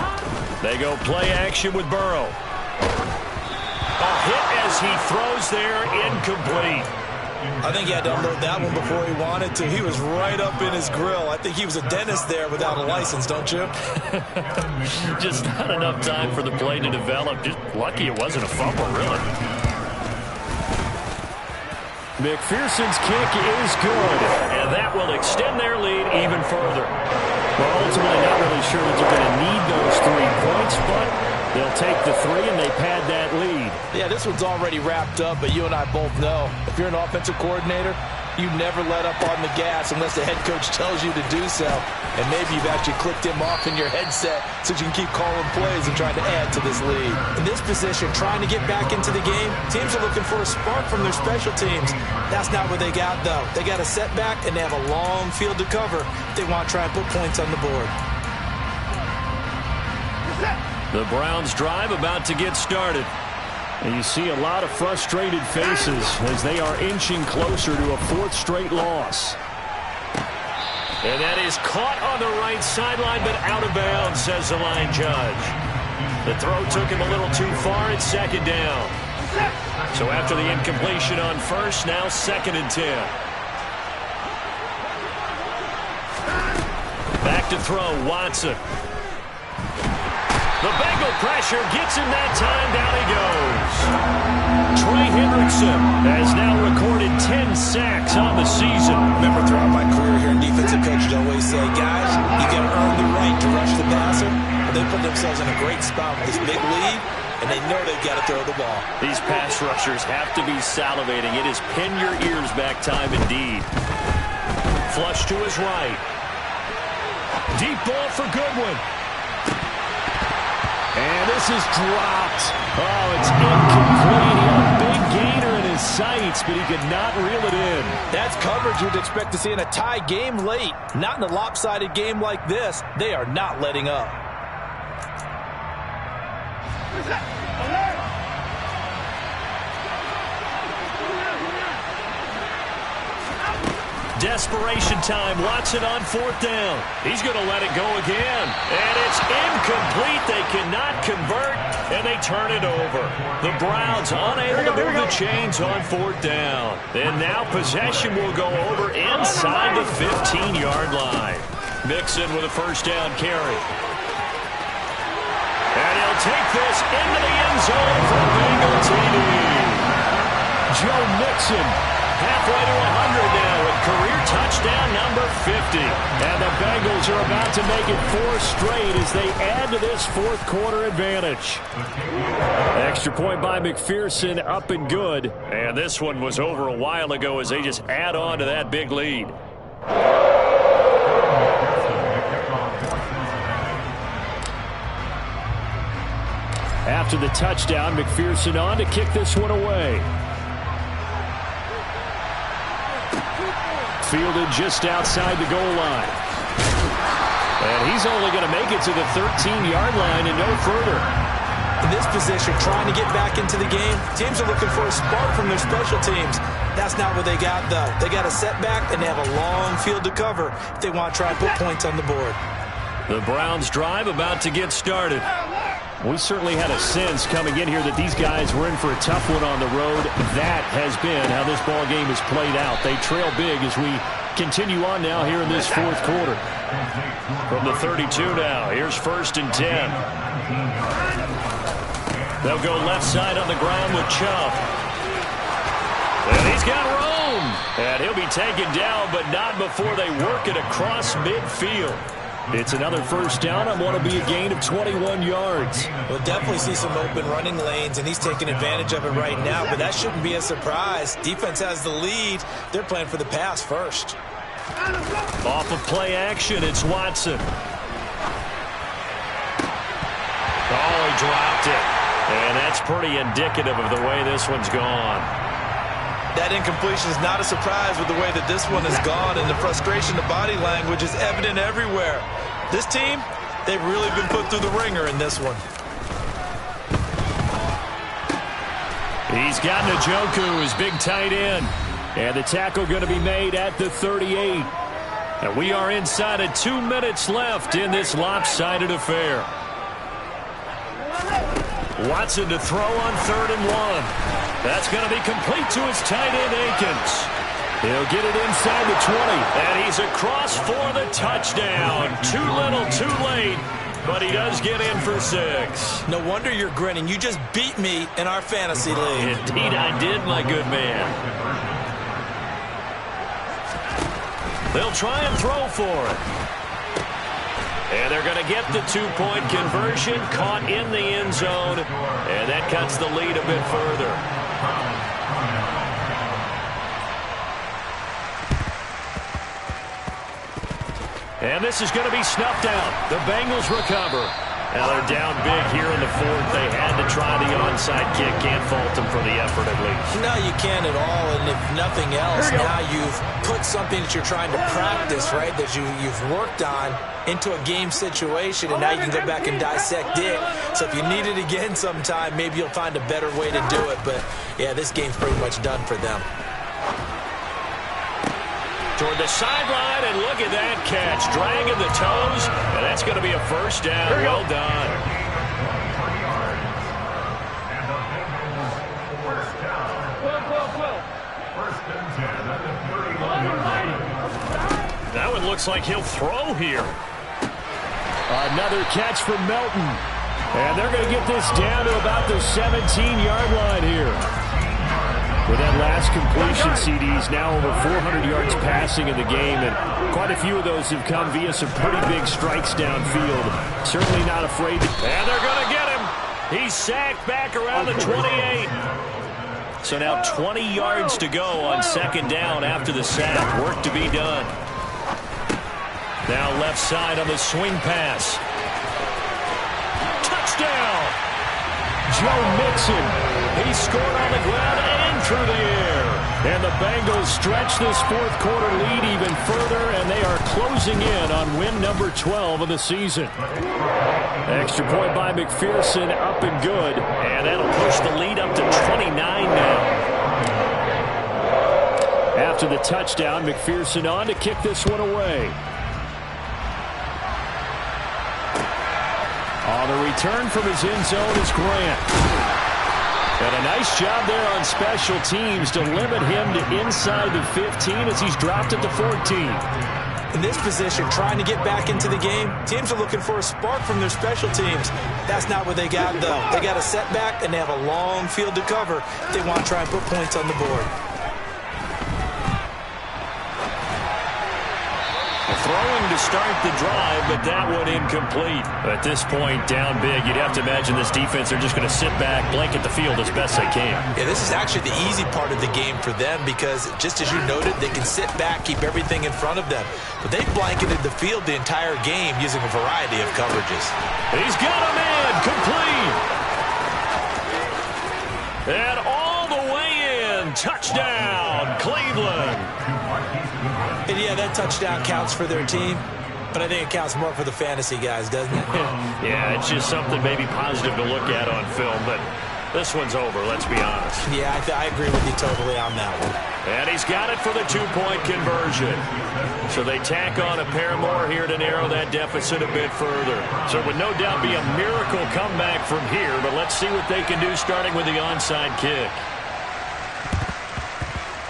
They go play action with Burrow. A hit as he throws there, incomplete. I think he had to unload that one before he wanted to. He was right up in his grill. I think he was a dentist there without a license, don't you? Just not enough time for the play to develop. Just lucky it wasn't a fumble, really. McPherson's kick is good, and that will extend their lead even further. Well, ultimately not really sure that they're going to need those 3 points, but they'll take the 3 and they pad that lead. Yeah, this one's already wrapped up, but you and I both know if you're an offensive coordinator, you never let up on the gas unless the head coach tells you to do so. And maybe you've actually clicked him off in your headset so you can keep calling plays and trying to add to this lead. In this position, trying to get back into the game, teams are looking for a spark from their special teams. That's not what they got, though. They got a setback, and they have a long field to cover if they want to try and put points on the board. The Browns drive about to get started. And you see a lot of frustrated faces as they are inching closer to a 4th straight loss. And that is caught on the right sideline, but out of bounds, says the line judge. The throw took him a little too far. It's 2nd down. So after the incompletion on 1st, now 2nd and 10. Back to throw, Watson. The Bengal pressure gets him that time. Down he goes. Trey Hendrickson has now recorded 10 sacks on the season. Remember, throughout my career here in defensive coaches, I always say, guys, you got to earn the right to rush the passer. And they put themselves in a great spot with this big lead, and they know they've got to throw the ball. These pass rushers have to be salivating. It is pin your ears back time indeed. Flush to his right. Deep ball for Goodwin. And this is dropped. Oh, it's incomplete. He had a big gainer in his sights, but he could not reel it in. That's coverage you'd expect to see in a tie game late. Not in a lopsided game like this. They are not letting up. Desperation time. Watson on 4th down. He's going to let it go again. And it's incomplete. They cannot convert, and they turn it over. The Browns unable to move the chains on 4th down. And now possession will go over inside the 15-yard line. Mixon with a 1st down carry. And he'll take this into the end zone for Bengal TD. Joe Mixon halfway to 100 now with career touchdown number 50. And the Bengals are about to make it 4 straight as they add to this 4th quarter advantage. Extra point by McPherson, up and good. And this one was over a while ago as they just add on to that big lead. After the touchdown, McPherson on to kick this one away. Fielded just outside the goal line. And he's only going to make it to the 13-yard line and no further. In this position, trying to get back into the game, teams are looking for a spark from their special teams. That's not what they got, though. They got a setback, and they have a long field to cover if they want to try and put points on the board. The Browns drive about to get started. We certainly had a sense coming in here that these guys were in for a tough one on the road. That has been how this ball game has played out. They trail big as we continue on now here in this 4th quarter. From the 32 now, here's 1st and 10. They'll go left side on the ground with Chubb. And he's got room. And he'll be taken down, but not before they work it across midfield. It's another 1st down on what will be a gain of 21 yards. We'll definitely see some open running lanes, and he's taking advantage of it right now, but that shouldn't be a surprise. Defense has the lead. They're playing for the pass first. Off of play action, it's Watson. Oh, he dropped it. And that's pretty indicative of the way this one's gone. That incompletion is not a surprise with the way that this one has gone, and the frustration, the body language is evident everywhere. This team, they've really been put through the ringer in this one. He's got Njoku, his big tight end. And the tackle going to be made at the 38. And we are inside of 2 minutes left in this lopsided affair. Watson to throw on 3rd and 1. That's going to be complete to his tight end, Akins. He'll get it inside the 20. And he's across for the touchdown. Too little, too late. But he does get in for 6. No wonder you're grinning. You just beat me in our fantasy league. Indeed I did, my good man. They'll try and throw for it. And they're going to get the two-point conversion, caught in the end zone, and that cuts the lead a bit further. And this is going to be snuffed out. The Bengals recover. Now they're down big here in the fourth. They had to try the onside kick. Can't fault them for the effort at least. No, you can't at all. And if nothing else, now you've put something that you're trying to practice, right, that you've worked on into a game situation, and now you can go back and dissect it. So if you need it again sometime, maybe you'll find a better way to do it. But, yeah, this game's pretty much done for them. Toward the sideline, and look at that catch. Dragging the toes, and that's going to be a first down. Well done. That one looks like he'll throw here. Another catch from Melton. And they're going to get this down to about the 17-yard line here. With that last completion, CD's now over 400 yards passing in the game, and quite a few of those have come via some pretty big strikes downfield. Certainly not afraid to... And they're going to get him. He's sacked back around the 28. So now 20 yards to go on second down after the sack. Work to be done. Now left side on the swing pass. Touchdown! Joe Mixon. He scored on the ground and through the air. And the Bengals stretch this fourth quarter lead even further, and they are closing in on win number 12 of the season. Extra point by McPherson, up and good. And that'll push the lead up to 29 now. After the touchdown, McPherson on to kick this one away. On the return from his end zone is Grant. And a nice job there on special teams to limit him to inside the 15 as he's dropped at the 14. In this position, trying to get back into the game, teams are looking for a spark from their special teams. That's not what they got, though. They got a setback, and they have a long field to cover if they want to try and put points on the board. Throwing to start the drive, but that one incomplete. At this point, down big, you'd have to imagine this defense are just going to sit back, blanket the field as best they can. Yeah, this is actually the easy part of the game for them because, just as you noted, they can sit back, keep everything in front of them. But they've blanketed the field the entire game using a variety of coverages. He's got a man, complete. And all the way in, touchdown, Cleveland. And yeah, that touchdown counts for their team, but I think it counts more for the fantasy guys, doesn't it? Yeah, it's just something maybe positive to look at on film, but this one's over, let's be honest. Yeah, I agree with you totally on that one. And he's got it for the two-point conversion. So they tack on a pair more here to narrow that deficit a bit further. So it would no doubt be a miracle comeback from here, but let's see what they can do starting with the onside kick.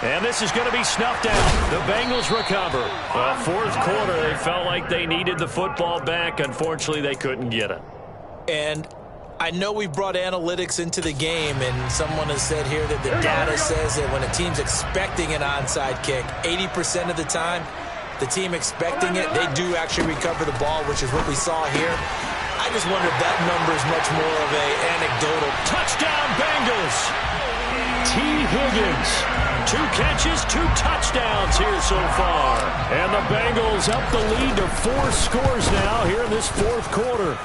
And this is going to be snuffed out. The Bengals recover. Well, fourth quarter, they felt like they needed the football back. Unfortunately, they couldn't get it. And I know we brought analytics into the game, and someone has said here that the data says that when a team's expecting an onside kick, 80% of the time, the team expecting it, they do actually recover the ball, which is what we saw here. I just wonder if that number is much more of an anecdotal. Touchdown, Bengals! T. Higgins. 2 catches, 2 touchdowns here so far. And the Bengals up the lead to 4 scores now here in this fourth quarter.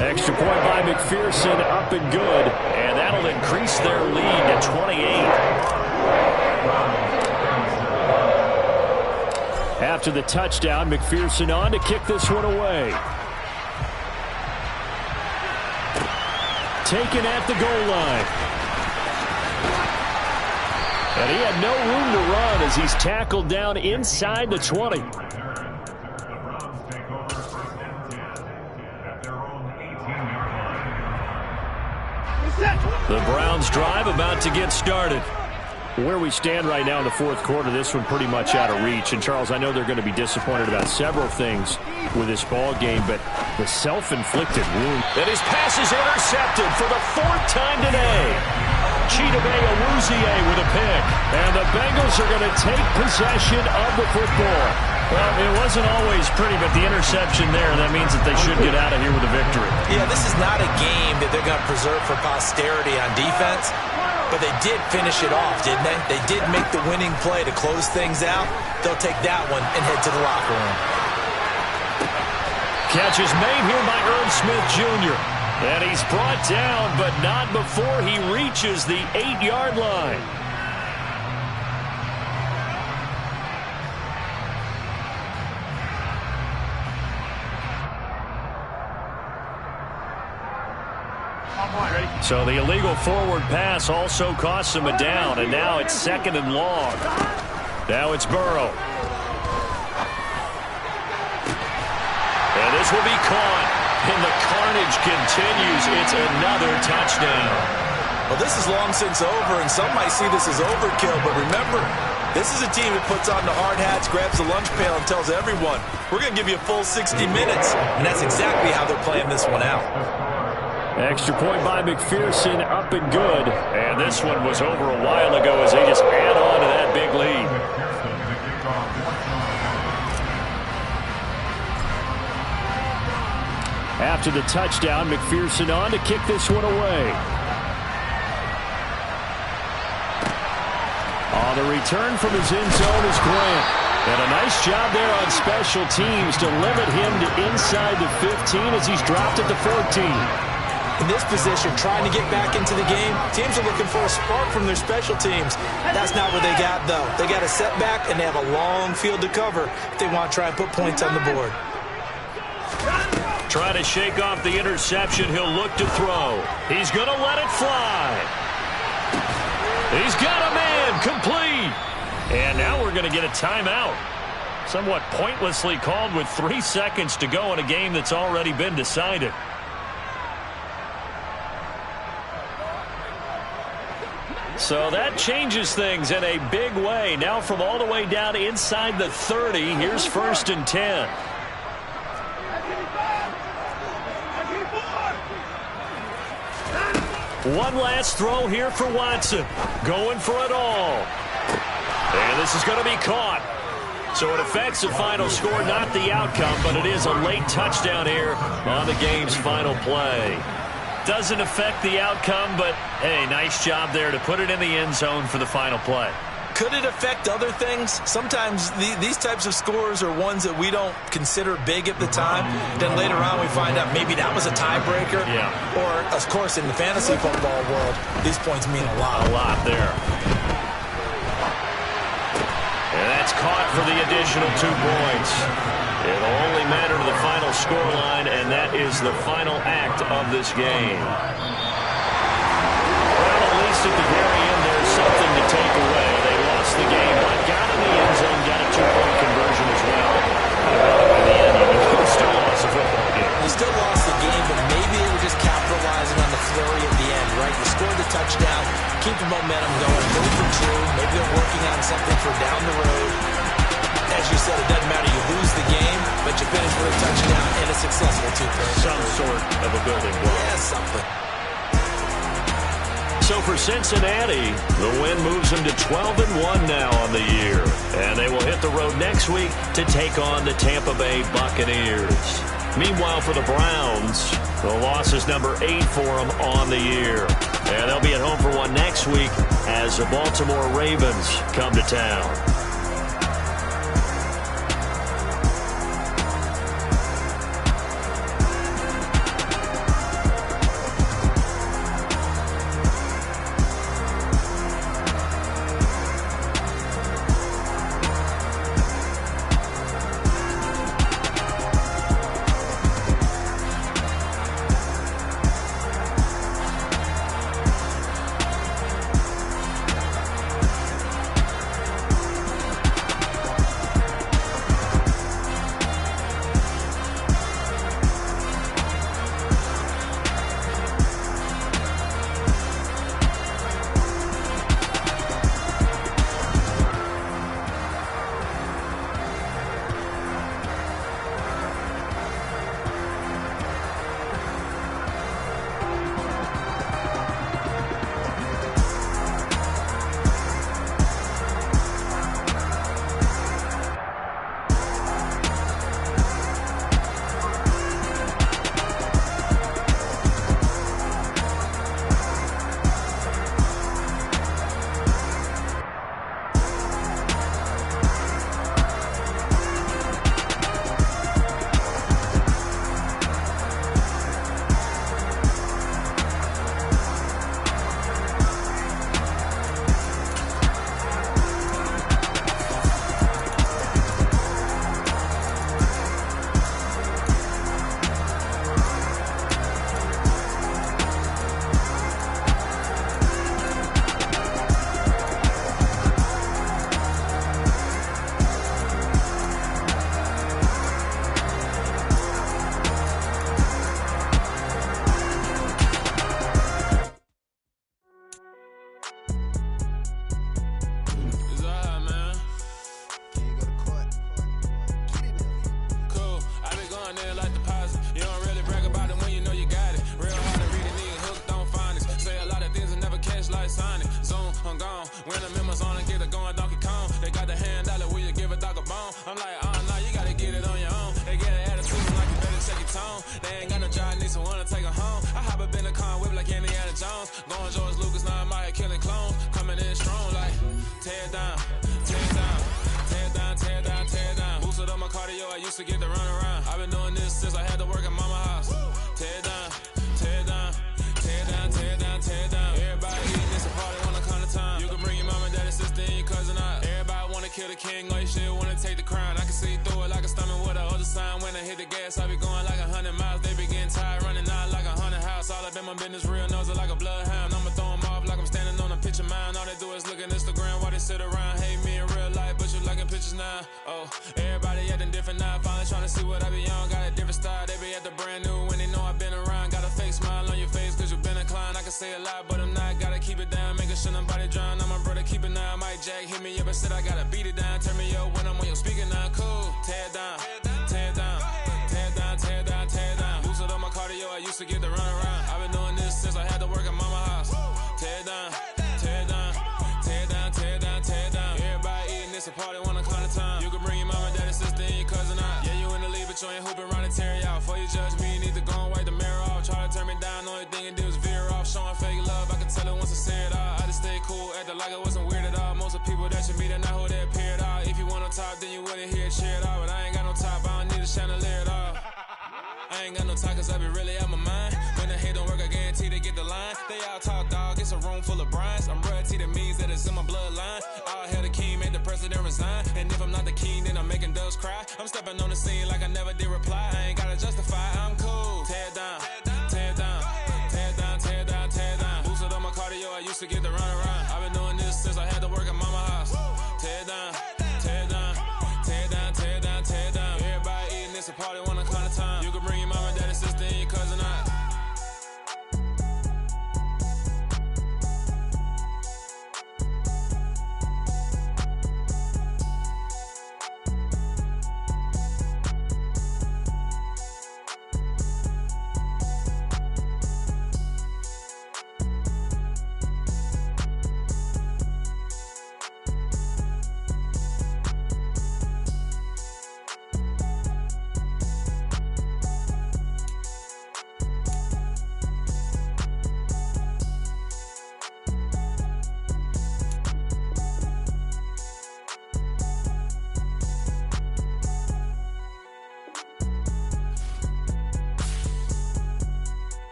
Extra point by McPherson, up and good. And that'll increase their lead to 28. After the touchdown, McPherson on to kick this one away. Taken at the goal line. And he had no room to run as he's tackled down inside the 20. The Browns drive about to get started. Where we stand right now in the fourth quarter, this one pretty much out of reach. And, Charles, I know they're going to be disappointed about several things with this ball game, but the self-inflicted wound. And his pass is intercepted for the 4th time today. Chidobe Awuzie with a pick. And the Bengals are going to take possession of the football. Well, it wasn't always pretty, but the interception there, that means that they should get out of here with a victory. Yeah, this is not a game that they're going to preserve for posterity on defense, but they did finish it off, didn't they? They did make the winning play to close things out. They'll take that one and head to the locker room. Catch is made here by Irv Smith Jr. And he's brought down, but not before he reaches the 8-yard line. So the illegal forward pass also costs him a down, and now it's 2nd and long. Now it's Burrow. And this will be caught, and the carnage continues. It's another touchdown. Well, this is long since over, and some might see this as overkill, but remember, this is a team that puts on the hard hats, grabs the lunch pail, and tells everyone, we're going to give you a full 60 minutes, and that's exactly how they're playing this one out. Extra point by McPherson, up and good. And this one was over a while ago as they just add on to that big lead. After the touchdown, McPherson on to kick this one away. On the return from his end zone is Grant. And a nice job there on special teams to limit him to inside the 15 as he's dropped at the 14. In this position, trying to get back into the game, teams are looking for a spark from their special teams. That's not what they got, though. They got a setback, and they have a long field to cover if they want to try and put points on the board. Trying to shake off the interception. He'll look to throw. He's going to let it fly. He's got a man complete. And now we're going to get a timeout. Somewhat pointlessly called with 3 seconds to go in a game that's already been decided. So that changes things in a big way. Now from all the way down inside the 30, here's 1st and 10. One last throw here for Watson. Going for it all. And this is going to be caught. So it affects the final score, not the outcome, but it is a late touchdown here on the game's final play. Doesn't affect the outcome, but, hey, nice job there to put it in the end zone for the final play. Could it affect other things? Sometimes these types of scores are ones that we don't consider big at the time. Then later on we find out maybe that was a tiebreaker. Yeah. Or, of course, in the fantasy football world, these points mean a lot. A lot there. And that's caught for the additional 2 points. It'll only matter to the final scoreline, and that is the final act of this game. Well, at least at the very end, there's something to take away. They lost the game, but got in the end zone, got a 2-point conversion as well. In the end, you still lost the football game. You still lost the game, but maybe they were just capitalizing on the flurry at the end, right? You scored the touchdown, keep the momentum going, go for 2. Maybe they're working on something for down the road. As you said, it doesn't matter. You lose the game, but you finish with a touchdown and a successful 2-point. Some sort of a building block. Yeah, something. So for Cincinnati, the win moves them to 12-1 now on the year. And they will hit the road next week to take on the Tampa Bay Buccaneers. Meanwhile, for the Browns, the loss is number 8 for them on the year. And they'll be at home for one next week as the Baltimore Ravens come to town. I'm like, nah, you gotta get it on your own. They get an attitude like you better check your tone. They ain't got no job, need someone to take her home. I hop up in the car, whip like Indiana Jones. Going George Lucas, now I'm out here killing clones. Coming in strong like, tear down, tear down, tear down, tear down, tear down. Boosted up my cardio, I used to get to run around. I've been doing this since I had to work at mama house. Tear down, tear down, tear down, tear down, tear down. Everybody eating this a party on the kind of time. You can bring your mama, daddy, sister, and your cousin out. Everybody wanna kill the king, or you shit wanna take the crown. I can see through it like a stomach with a other sign. When I hit the gas, I be going like 100 miles. They be getting tired, running out like 100 house. All up in my business, real nose like a bloodhound. I'ma throw 'em off like I'm standing on a picture mound. All they do is look at Instagram while they sit around. Hate me in real life, but you liking pictures now. Oh, everybody acting different now. Finally trying to see what I be on. Got a different style, they be at the brand new when they know I've been around. Got a fake smile on your face cause you been inclined. I can say a lot, but I'm not. Gotta keep it down, making sure nobody drown. I'm my brother, keep it now. Mike Jack hit me up and said I gotta beat it down. Turn me up when I'm on your speaker now. Cool, tear down, tear down, tear down, tear down, tear down. Boosted up my cardio, I used to get to run around. I've been doing this since I had to work at mama house. Tear down, tear down, tear down, tear down, tear down. Everybody eating this a party one o'clock of time. You can bring your mama, daddy, sister, and your cousin out. Yeah, you in the lead, but you ain't hooping around and tear you out. Before you judge me, you need to go and wipe the mirror off. Try to turn me down, only thing you do is veer off. Showing fake love, I can tell it once I see it all. I just stay cool, acting like it wasn't weird at all. Most of the people that you meet are not who they appear at all. If you want on top, then you wouldn't hear it cheer at all. But I ain't got no top, I don't need a chandelier at all. I ain't got no time cause I be really out my mind. When the hate don't work, I guarantee they get the line. They all talk dog, it's a room full of Bryans. I'm royalty, that means that it's in my bloodline. All hell the king, made the president resign. And if I'm not the king, then I'm making doves cry. I'm stepping on the scene like I never did reply. I ain't gotta justify, I'm cool. Tear down, tear down, tear down, tear down, tear down. Boosted up my cardio, I used to get to run around. I've been doing this since I had to work at mama house. Tear down, tear down, tear down, tear down, tear down. Everybody eating this a party one o'clock of time. You can bring your mama, daddy, sister, and your cousin out.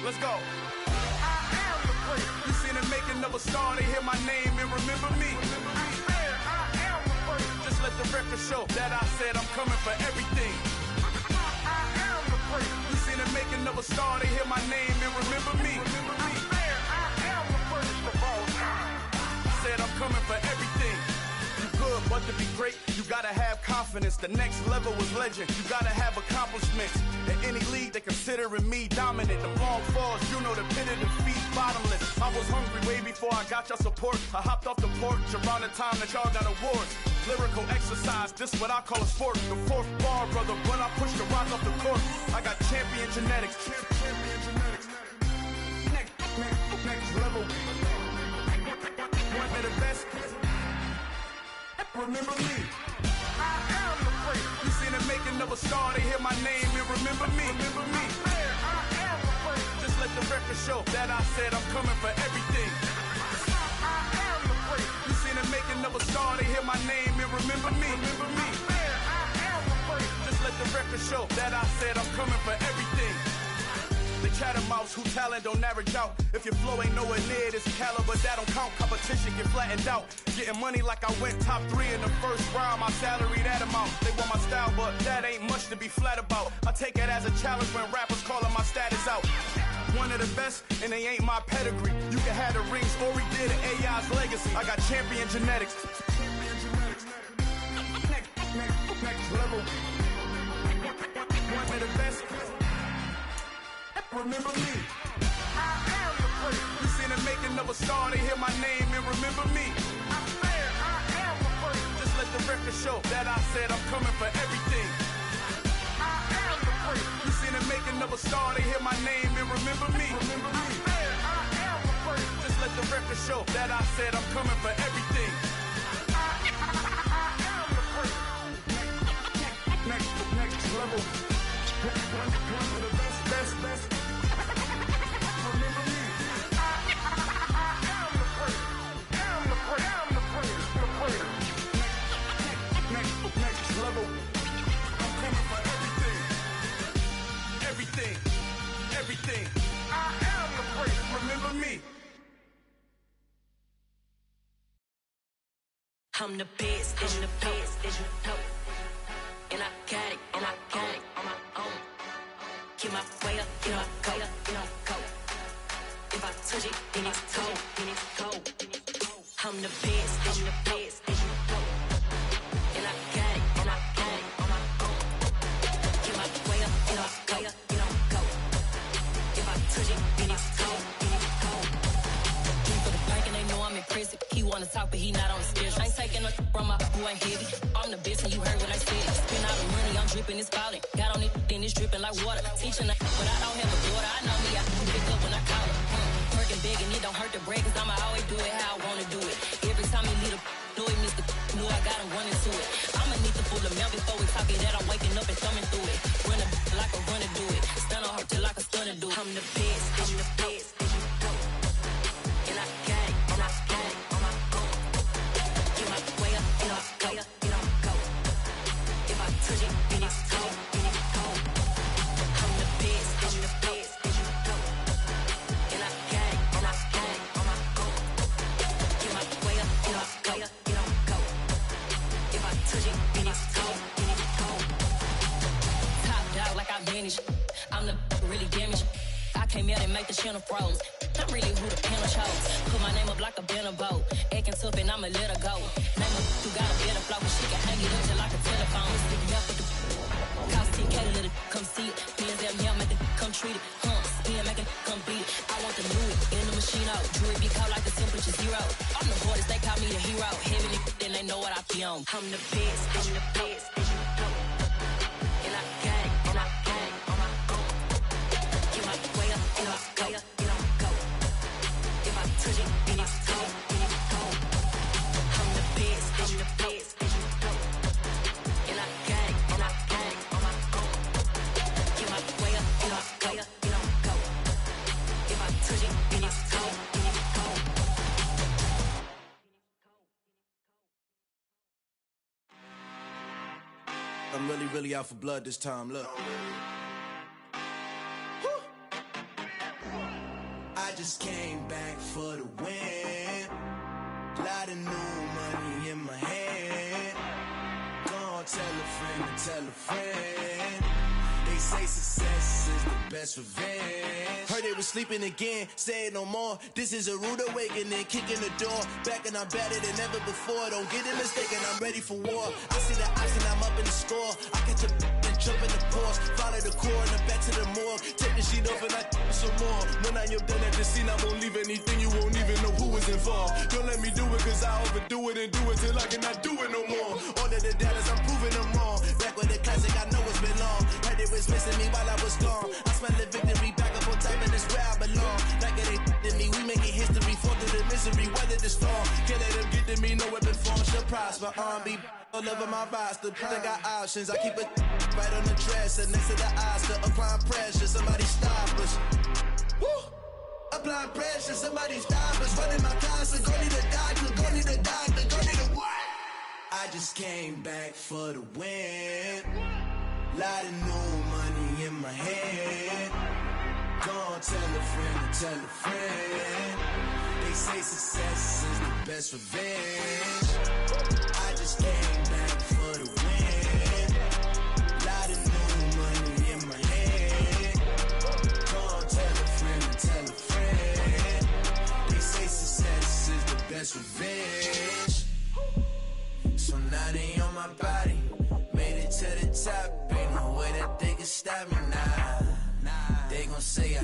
Let's go. You seen the making of a star, they hear my name and remember me. Just let the record show that I said I'm coming for everything. You seen the making of a star, they hear my name and remember me. Said I'm coming for everything. You good, but to be great, you gotta have confidence. The next level was legend. You gotta have accomplishments. In any league, they considering me dominant. The long falls, you know the pit of defeat, bottomless. I was hungry way before I got your support. I hopped off the porch around the time that y'all got awards. Lyrical exercise, this what I call a sport. The fourth bar, brother, when I push the rock off the court. I got champion genetics. Next level. One of the best. Remember me. I am the great. You seen the making of a star, they hear my name and remember me. Remember me. I am the great. Just let the record show that I said I'm coming for everything. I am the great. You seen the making of a star, they hear my name and remember me. Remember me. I am the great. Just let the record show that I said I'm coming for everything. The chattermouths who talent don't average out. If your flow ain't nowhere near this caliber, that don't count. Competition get flattened out. Getting money like I went top 3 in the first round. My salary that amount. They want my style, but that ain't much to be flat about. I take it as a challenge when rappers calling my status out. one of the best, and they ain't my pedigree. You can have the rings, Ori did an AI's legacy. I got champion genetics. Next level. One of the best. Remember me. I am the first. You seen the making of a star, they hear my name and remember me. I am the first. Just let the record show that I said I'm coming for everything. I am the first. You seen the making of a star, they hear my name and remember me. I am the first. Just let the record show that I said I'm coming for everything. I am the first. Next level. One of the best. Remember me. I am the first. I'm the first. Next level. I'm coming for everything. I am the first. Remember me. I'm the best, and the best, and you know. And I got it on my own. Get my way up, get my go. If I touch it, then it's cold. I'm the best, and the best, and you know. And I got it on my own. Get my way up, get my go. If I touch it, then it's cold. For the bank and they know I'm impressive. He wanna talk, but he not on the schedule. I ain't taking no from my boy heavy. I'm the best, and you heard what I said. Spend all the money, I'm dripping, it's falling. Got on it, then it's dripping like water. Teaching, but I don't have a daughter. I know me, I can pick up when I call her. Working big, and it don't hurt to break, cause I'ma always do it how I wanna do it. Every time he lead a know it, Mr. Know I got him running to it. I'ma need to pull the mail before we talk it that I'm waking up and thumbing through it. Run a like a runner do it. Stun on her till like a stunner do it. I'm the best, and you know. And I got it on my own. Get my way up, get my go. If I touch it, then it's cold. I'm the best, and you know. And I got it on my own. Get my way up, get my go. If I touch it, then it's cold. Top dog like I vanished. I'm the really damaged. I came out and make the channel froze. I'm really who the panel chose. Put my name up like a banner boat. Acting tough and I'ma let her go. Name her who got a better flow. She can hang it up just like a telephone. Stick me up with the cost 10K to let it come see it. Hands down here, make it come treat it. Spin, make it come beat it. I want the new it in the machine out. Jewelry be cold like the temperature zero. I'm the hardest, they call me the hero. Heaven and then they know what I be on. I'm the best, and the best, and you know. And I got it on my own. Get my way up, get my go. If I touch it, then it's cold. I'm the best, and the best, and you know. And I got it on my own. Get my way up, get my go. If I touch it, then it's cold. I'm really out for blood this time, look. Woo. I just came back for the win. Lot of new money in my hand. Gonna tell a friend. They say success is the best revenge. Heard they was sleeping again, say it no more. This is a rude awakening, kicking the door. Back and I'm better than ever before. Don't get it mistaken, I'm ready for war. I see the option, I'm up in the score. I catch a and jump in the course. Follow the core and then back to the morgue. Take the sheet off and I some more. When I am done at the scene, I won't leave anything. You won't even know who was involved. Don't let me do it, cause I overdo it and do it till I cannot do it no more. All of the dollars, I'm proving them wrong. Back with the classic, I know it's been long. Heard it was missing me while I was gone. I smell the victory back up on top, and it's where I belong. Like it ain't to me, we making history. Fall through the misery, weather the storm. Can't let them get to me, no weapon form should prosper. R&B all over my roster. I got options, I keep it right on the dresser. Next to the Oscar, applying pressure. Somebody stop us. Woo! Applying pressure, somebody stop us. Running my closet, go need a doctor, go need a doctor, go need a what? I just came back for the win. Lot of new money in my hand. Gonna tell a friend. They say success is the best revenge. I just came back for the win. Lot of new money in my hand. Gonna tell a friend.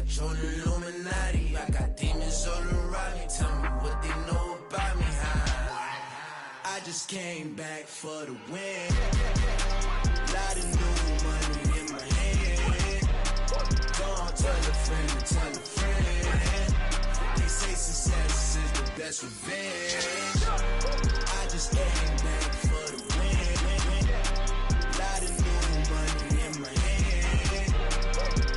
I joined the Illuminati. I got demons all around me. Tell me what they know about me. I just came back for the win. Lot of new money in my hand. Gone tell a friend, tell a friend. They say success is the best revenge. I just came back for the win. Lot of new money in my hand.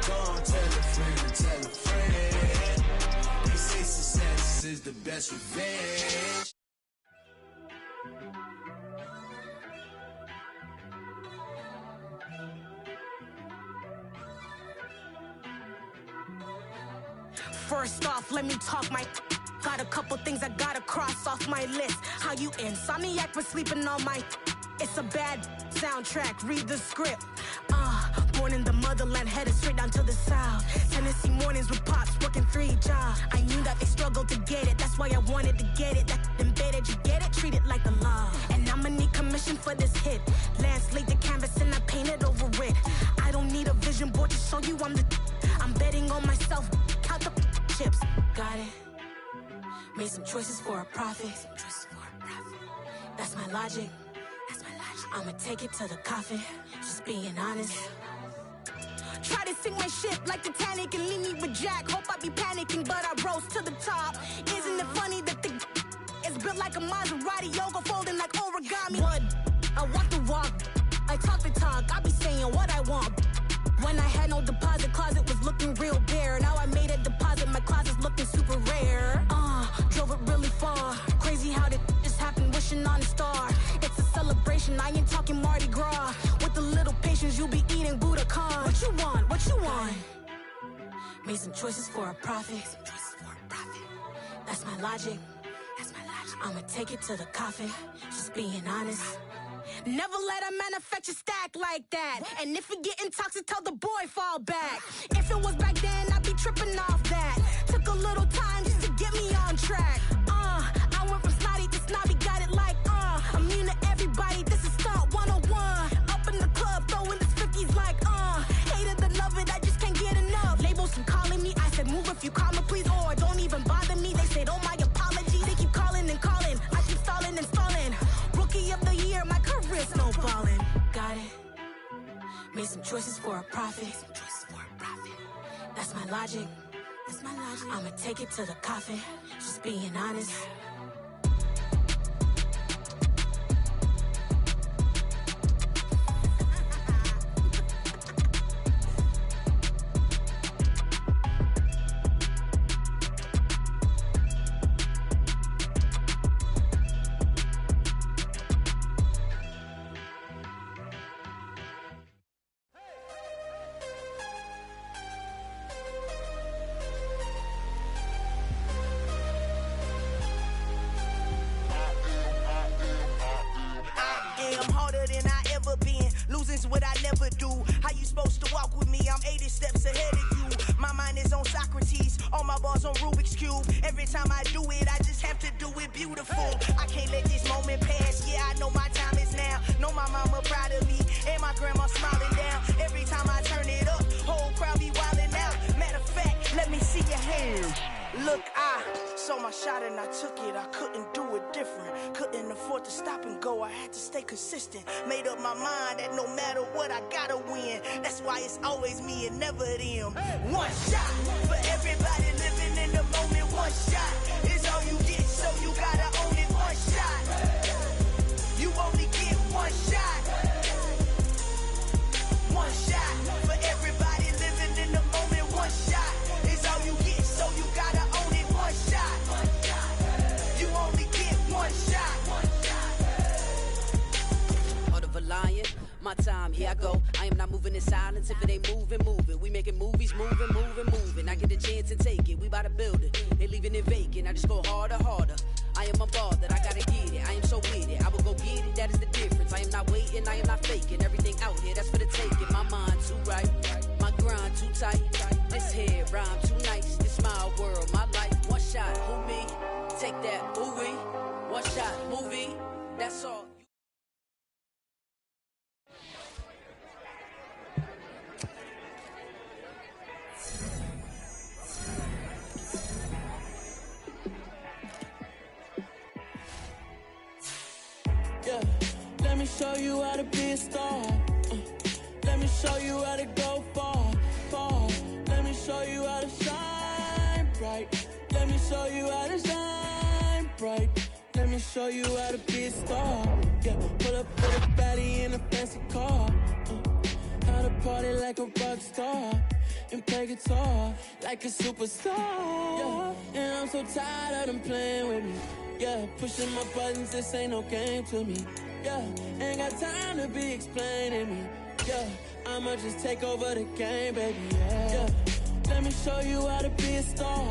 Gone tell a friend, tell a friend. They say success is the best revenge. First off, let me talk my. Got a couple things I gotta cross off my list. How you insomniac for sleeping on my. It's a bad soundtrack, read the script. Born in the motherland, headed straight down to the south. Tennessee mornings with pops, working 3 jobs. I knew that they struggled to get it, that's why I wanted to get it. That embedded, you get it, treat it like the law. And I'ma need commission for this hit. Lance laid the canvas and I painted over it. I don't need a vision board to show you I'm the. I'm betting on myself, count the chips. Got it. Made some choices for a profit. That's my logic. I'ma take it to the coffin. Just being honest. Try to sink my ship like Titanic and leave me with Jack. Hope I be panicking, but I rose to the top. Isn't it funny that the is built like a Maserati, yoga folding like origami? What? I walk the walk. I talk the talk. I be saying what I want. When I had no deposit, closet was looking real bare. Now I made a deposit, my closet's looking super rare. Drove it really far. Crazy how did this happen, wishing on a star. It's a celebration, I ain't talking Mardi Gras. With a little patience, you'll be eating Budokan. What you want? What you want? Made some choices for a profit. That's my logic. I'ma take it to the coffin. Just being honest. Never let a manufacture stack like that. And if it getting toxic, tell the boy fall back. If it was back then, I'd be tripping off that. Took a little time just to get me on track. I went from snotty to snobby, got it like, immune to everybody, this is stunt 101. Up in the club, throwing this 50s like, hate it, I love it, I just can't get enough. Labels and calling me, I said move if you call me please, or don't even bother me. They said, oh my apology, they keep calling and calling. I keep stalling and stalling. Rookie of the year, my career snowballing. Got it. Made some choices for a profit. That's my logic. I'ma take it to the coffin. Just being honest. What I never do. How you supposed to walk with me? I'm 80 steps ahead of you. My mind is on Socrates, all my bars on Rubik's Cube. Every time I do it, I just have to do it beautiful. I can't let this moment pass. Yeah, I know my time is now. Know my mama proud of me, and my grandma smiling down. Every time I turn it up, whole crowd be wildin' out. Matter of fact, let me see your hands. Look, I saw my shot and I took it. I couldn't do it different. Couldn't afford to stop and go. I had to stay consistent. Made up my mind that no matter what, I gotta win. That's why it's always me and never them. One shot for everybody living in the moment. One shot is all you get, so you gotta own it. One shot. You only get one shot. One shot for everybody living in the moment. One shot is all you get, so you gotta own it. One shot. You only get one shot. Heart of a lion, my time, here I go. I am not moving in silence. If it ain't moving, moving. We making movies, moving, moving, moving. I get a chance and take it. We bout to build it. They leaving it vacant. I just go harder, harder. I am unbothered, I gotta get it. I am so with it. I will go get it, that is the difference. I am not waiting, I am not faking. Everything out here, that's for the taking. My mind too right, my grind too tight. This head rhyme too nice. This my world, my life. One shot, who me? Take that, ooh-wee. One shot, movie. That's all. Let me show you how to be a star. Let me show you how to go far, far. Let me show you how to shine bright. Let me show you how to shine bright. Let me show you how to be a star. Yeah, pull up with a baddie in a fancy car. How to party like a rock star and play guitar like a superstar. Yeah, and I'm so tired of them playing with me. Yeah, pushing my buttons, this ain't no game to me. Yeah, ain't got time to be explaining me. Yeah, I'ma just take over the game, baby. Yeah, let me show you how to be a star.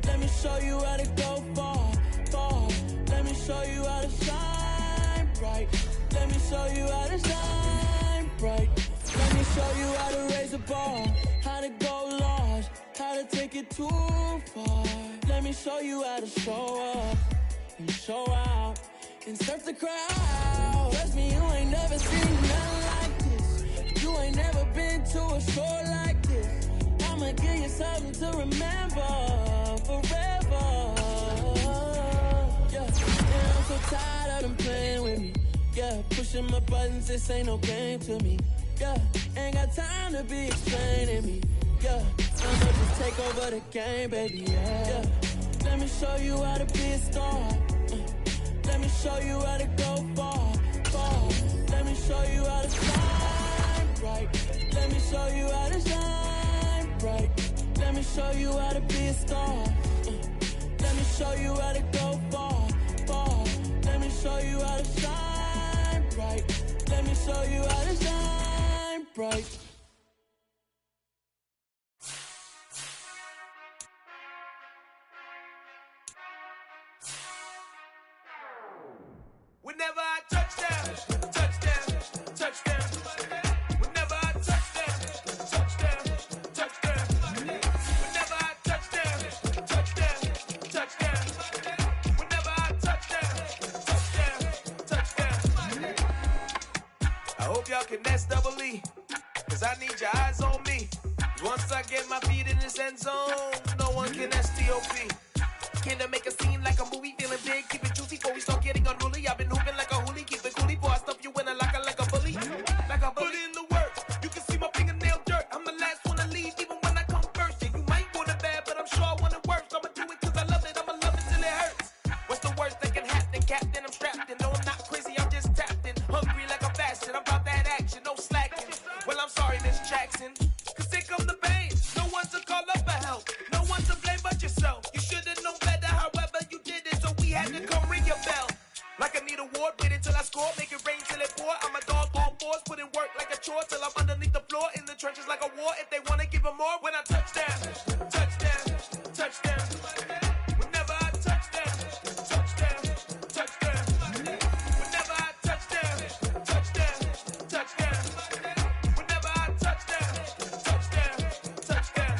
Let me show you how to go far, far. Let me show you how to shine bright. Let me show you how to shine bright. Let me show you how to raise a bar, how to go large, how to take it too far. Let me show you how to show up and show out and surf the crowd. Trust me, you ain't never seen nothing like this. You ain't never been to a show like this. I'ma give you something to remember forever. Yeah, and I'm so tired of them playing with me. Yeah, pushing my buttons, this ain't no game to me. Yeah, ain't got time to be explaining me. Yeah, I'ma just take over the game, baby. Yeah, let me show you how to be a star. Let me show you how to go far, far. Let me show you how to shine bright. Let me show you how to shine bright. Let me show you how to be a star. Let me show you how to go far, far. Let me show you how to shine bright. Let me show you how to shine bright. Whenever I touchdown, touchdown, touchdown. Whenever I touchdown, touchdown, touchdown. Whenever I touchdown, touchdown, touchdown. Whenever I touchdown, touchdown, touchdown. I hope y'all can nest double E, cause I need your eyes on me. Once I get my feet in this end zone, no one can STOP. Can I make a scene like a movie, feeling big, keep it juicy before we start getting unruly. I've been hooping like a hoolie, keep it coolie before I stuff you in a locker like a bully. Like a bully in the work, you can see my fingernail dirt. I'm the last one to leave, even when I come first. Yeah, you might want it bad, but I'm sure I want it worse. I'ma do it cause I love it, I'ma love it till it hurts. What's the worst that can happen, Captain? I'm strapped in, no I'm not crazy, I'm just tapped in. Hungry like a bastard, I'm about that action, no slacking. Well, I'm sorry, Miss Jackson, cause here come the pain. No one to call up for help, no one to blame but yourself. You should've known better, however you did it, so we had to come ring your bell. Like I need a ward, wait until I score, make it rain till it pour. I'm a dog on fours, put in work like a chore till I'm underneath the floor, in the trenches like a war. If they wanna give them more, when I touchdown, touchdown, touchdown. Whenever I touchdown, touchdown, touchdown. Whenever I touchdown, touchdown, touchdown. Whenever I touchdown, touchdown, touchdown.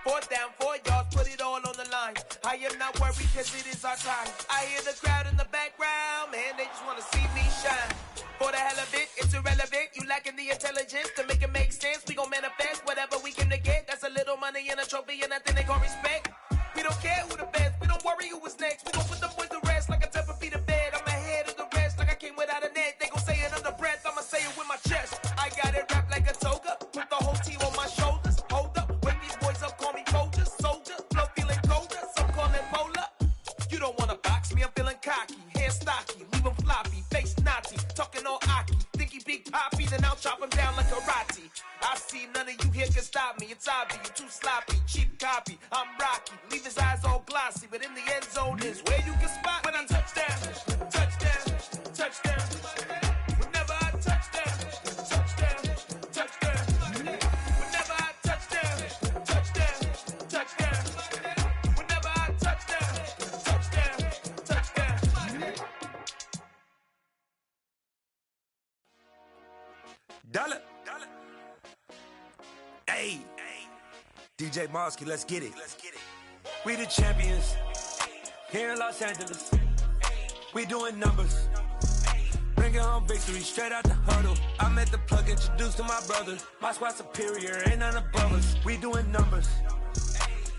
4th down, 4 yards, put it all on the line. I am not worried cause it is our time. I hear the crowd in the background, man, they just wanna see me shine. For the hell of it, it's irrelevant. You lacking the intelligence to make it make sense. We gon' manifest whatever we came to get. That's a little money and a trophy and nothing they gon' respect. We don't care who the best, we don't worry who was next. We gon' put the boys to rest like a 10 feet of bed. I'm ahead of the rest like I came without a net. They gon' say it under breath, I'ma say it with my chest. I got it wrapped like a toga, put the whole team on my shoulders. Hold up, wake these boys up, call me soldier, soldier. Flow feeling colder, some call it polar. You don't wanna box me, I'm feeling cocky. Hair stocky, leave him floppy, face naughty. Talking all aki, think he big poppy, then I'll chop him down like karate. I see none of you here can stop me. It's obvious, you too sloppy, cheap copy. I'm Rocky, leave his eyes all glossy, but in the end zone is where you can spot when I touchdown, touchdown, touchdown. Whenever I touchdown, touchdown, touchdown. Whenever I touchdown, touchdown, touchdown. Whenever I touchdown, touchdown, touchdown. Dollar. Hey, DJ Mosky, let's get it. We the champions here in Los Angeles. We doing numbers. Bringing home victory straight out the huddle. I'm at the plug, introduced to my brother. My squad superior, ain't none above us. We doing numbers.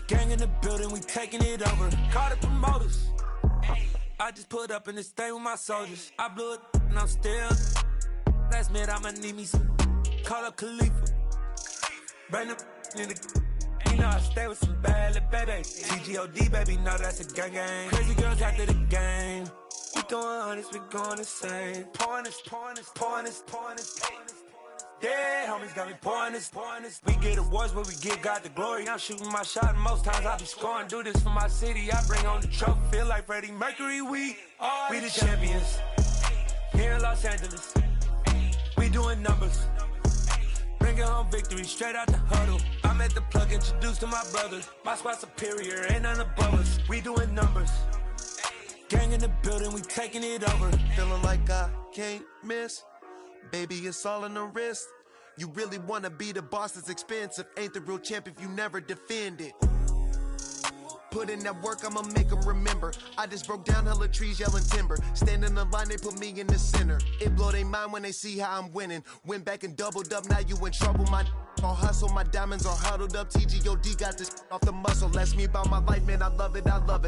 Gang in the building, we taking it over. Call the promoters. I just put up in this thing with my soldiers. I blew it and I'm still. Last minute I'ma need me some. Call up Khalifa. Bring them in the. You know I stay with some bad little babies. TGOD, baby, know that's a gang gang. Crazy girls after the game. We going honest, we going insane. Pouring this. Yeah, homies got me pouring this. We get awards, but we give God the glory. I'm shooting my shot, and most times I be scoring. Do this for my city, I bring on the trophy. Feel like Freddie Mercury, we the champions. Here in Los Angeles, we doing numbers. Bringing home victory straight out the huddle. I'm at the plug, introduced to my brothers. My squad superior, ain't none above us. We doing numbers. Gang in the building, we taking it over. Feeling like I can't miss. Baby, it's all in the wrist. You really wanna be the boss, it's expensive. Ain't the real champ if you never defend it. Put in that work, I'ma make them remember. I just broke down hella trees, yelling timber. Stand in the line, they put me in the center. It blow their mind when they see how I'm winning. Went back and doubled up, now you in trouble. My all hustle, my diamonds are huddled up. TGOD got this off the muscle. Ask me about my life, man, I love it.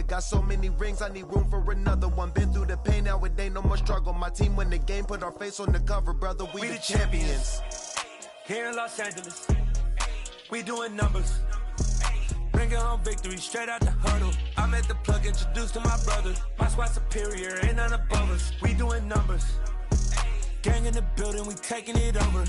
Got so many rings, I need room for another one. Been through the pain, now it ain't no more struggle. My team win the game, put our face on the cover, brother. We the champions. Here in Los Angeles, we doing numbers. Bringing home victory straight out the huddle. I'm at the plug, introduced to my brothers. My squad superior, ain't none above us. We doing numbers. Gang in the building, we taking it over.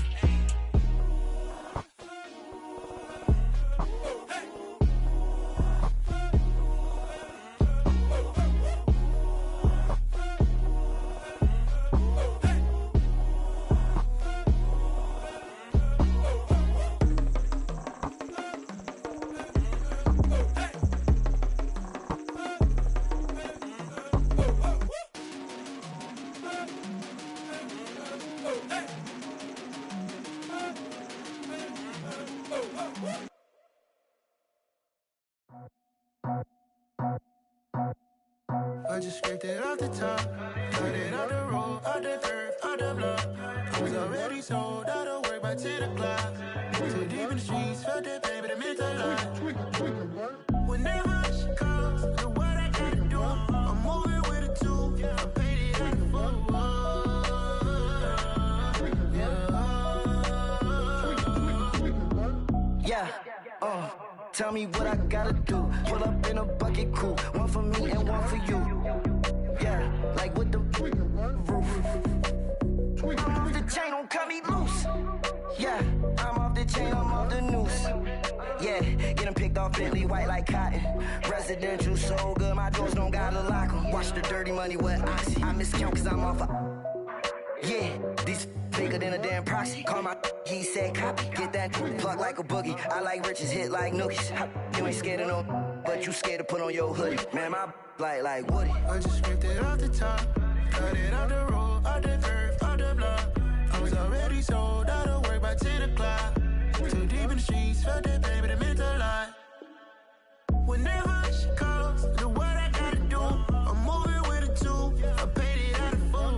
I just scraped it off the top, cut it off the road, off the turf, off the block. I was already sold out of work by 10 o'clock. Too deep in the streets, felt that pain, but it meant a lot. Whenever she calls, know what I gotta do. I'm moving with a two, I paid it out of full. Yeah, tell me what I gotta do. Pull up in a bucket crew, one for me and one for you. Yeah, like with the roof. I'm off the chain, don't cut me loose. Yeah, I'm off the chain, I'm off the noose. Yeah, getting picked off Bentley white like cotton. Residential so good, my doors don't gotta lock 'em. Watch the dirty money with Oxy. I miscount cause I'm off yeah, these bigger than a damn proxy. Call my he said copy. Get that plug like a boogie. I like riches, hit like nookies. You ain't scared of no, but you scared to put on your hoodie. Man, my like Woody. I just scraped it off the top, cut it off the road, off the turf, off the block. I was already sold out of work by 10 o'clock. Too deep in the streets, felt that pain, but it meant a lot. Whenever she calls, know what I gotta do. I'm moving with a two, I paid it out of full.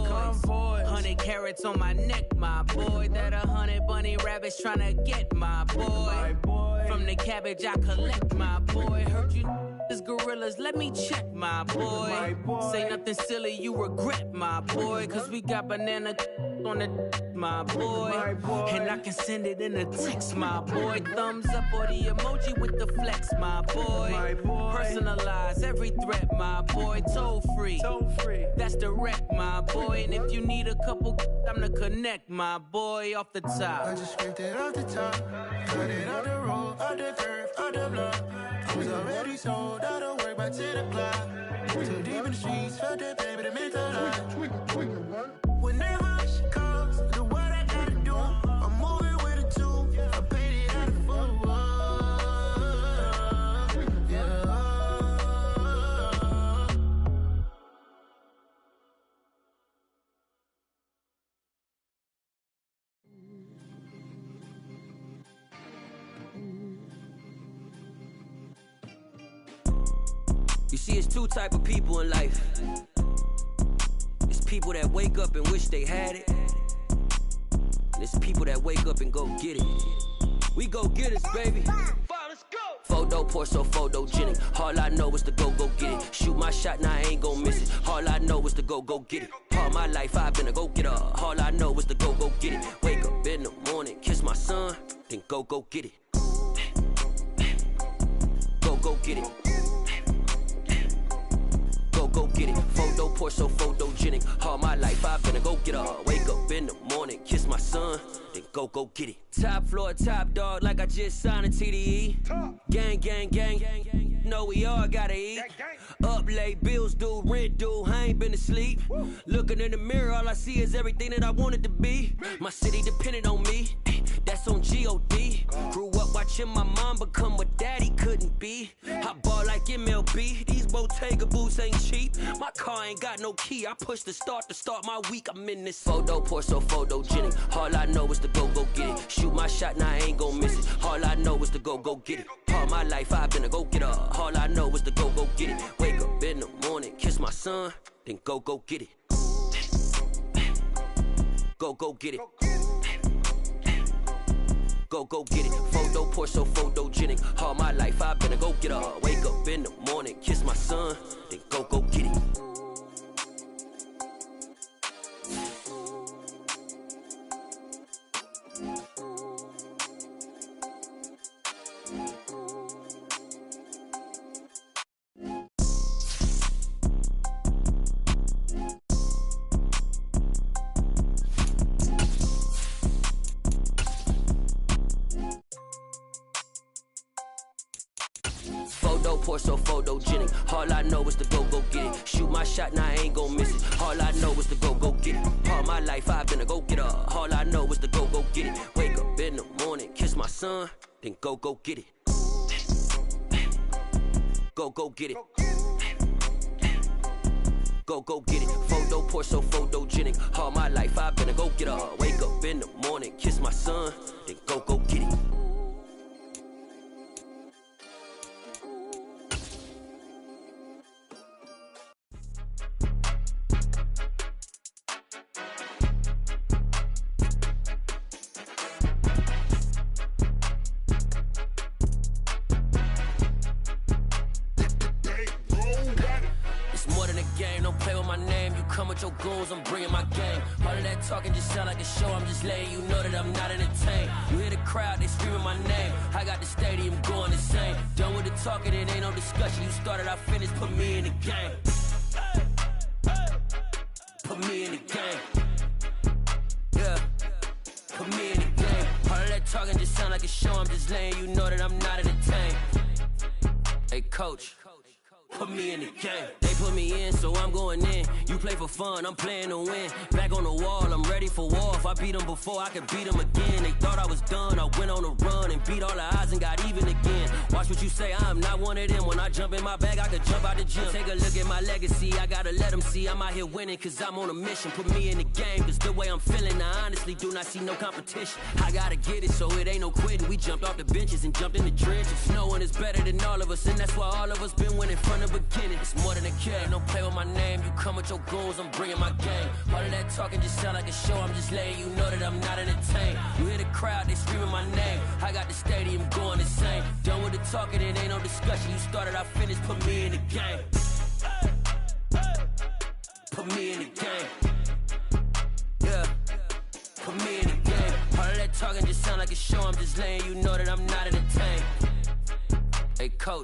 Convoy, 100 carats on my neck, my boy. That 100 bunny rabbits tryna get my boy. From the cabbage I collect, my boy. Heard you is gorillas, let me check, my boy. Say nothing silly, you regret, my boy. Cause we got banana on the my boy. And I can send it in a text, my boy. Thumbs up or the emoji with the flex, my boy. Personalize every threat, my boy. Toll free. That's direct, my boy. And if you need a couple, I'm the connect, my boy. Off the top. I just scraped it off the top, cut it off the road, off the turf, off the block. I was already sold out of work by 10 o'clock. Too deep in the streets, felt that pain, but it meant a lot. Whenever she calls, know what I gotta do. I'm moving with a two, I paid it out of full. You see, it's two type of people in life. It's people that wake up and wish they had it. And It's people that wake up and go get it. We go get it, baby. Photo pour so photogenic. All I know is to go get it. Shoot my shot, now I ain't gon' miss it. All I know is to go get it. All my life I've been a go-getter. All I know is to go get it. Wake up in the morning, kiss my son, then go get it. Go get it. Go get it. Photo pour so photogenic. All my life I've been a go-getter. Wake up in the morning, kiss my son, then go get it. Top floor, top dog, like I just signed a TDE. Gang, gang, gang, gang, gang. Know we all gotta eat. Up late, bills due, rent due, I ain't been asleep. Looking in the mirror, all I see is everything that I wanted to be. My city depended on me, that's on G.O.D. Grew up watching my mom become what daddy couldn't be. I ball like MLB, these Bottega boots ain't cheap. My car ain't got no key, I push the start to start my week. I'm in this photo pour so photogenic. All I know is to go get it. Shoot my shot, now I ain't gon' miss it. All I know is to go get it. All my life I've been a go-getter. All I know is to go get it. Wake up in the morning, kiss my son, then go get it. Go get it. Go get it. Photo pour so photogenic. All my life I've been a go-getter. Wake up in the morning, kiss my son, then go get it. Photo pour so photogenic. All I know is to go get it. Shoot my shot, now I ain't gon' miss it. All I know is to go get it. All my life I've been a go-getter. All I know is to go get it. Wake up in the morning, kiss my son, then go get it. Go get it. Go get it. Photo pour so photogenic. All my life I've been a go-getter. Wake up in the morning, kiss my son, then go get it. Your goons, I'm bringing my game. All of that talking just sound like a show. I'm just letting you know that I'm not entertained. You hear the crowd, they screaming my name. I got the stadium going insane. Done with the talking, it ain't no discussion. You started, I finished, put me in the game. Put me in the game. Yeah, put me in the game. All of that talking just sound like a show. I'm just letting you know that I'm not entertained. Hey, coach, put me in the game. They put me in, so I'm going in. You play for fun, I'm playing to win. Back on the wall, I'm ready for war. If I beat them before, I could beat them again. They thought I was done, I went on a run and beat all the odds and got even again. Watch what you say, I'm not one of them. When I jump in my bag, I could jump out the gym. Take a look at my legacy, I gotta let them see I'm out here winning, cause I'm on a mission. Put me in the game, cause the way I'm feeling, I honestly do not see no competition. I gotta get it, so it ain't no quitting. We jumped off the benches and jumped in the trenches. No one is better than all of us, and that's why all of us been winning from the beginning. It's more than a kid, don't play with my name. You come with your goons, I'm bringing my game. All of that talking just sound like a show. I'm just letting you know that I'm not entertained. You hear the crowd, they screaming my name. I got the stadium going insane. Done with the talking, it ain't no discussion. You started, I finished, put me in the game. Put me in the game. Yeah, put me in the game. All of that talking just sound like a show. I'm just letting you know that I'm not entertained. Hey, coach.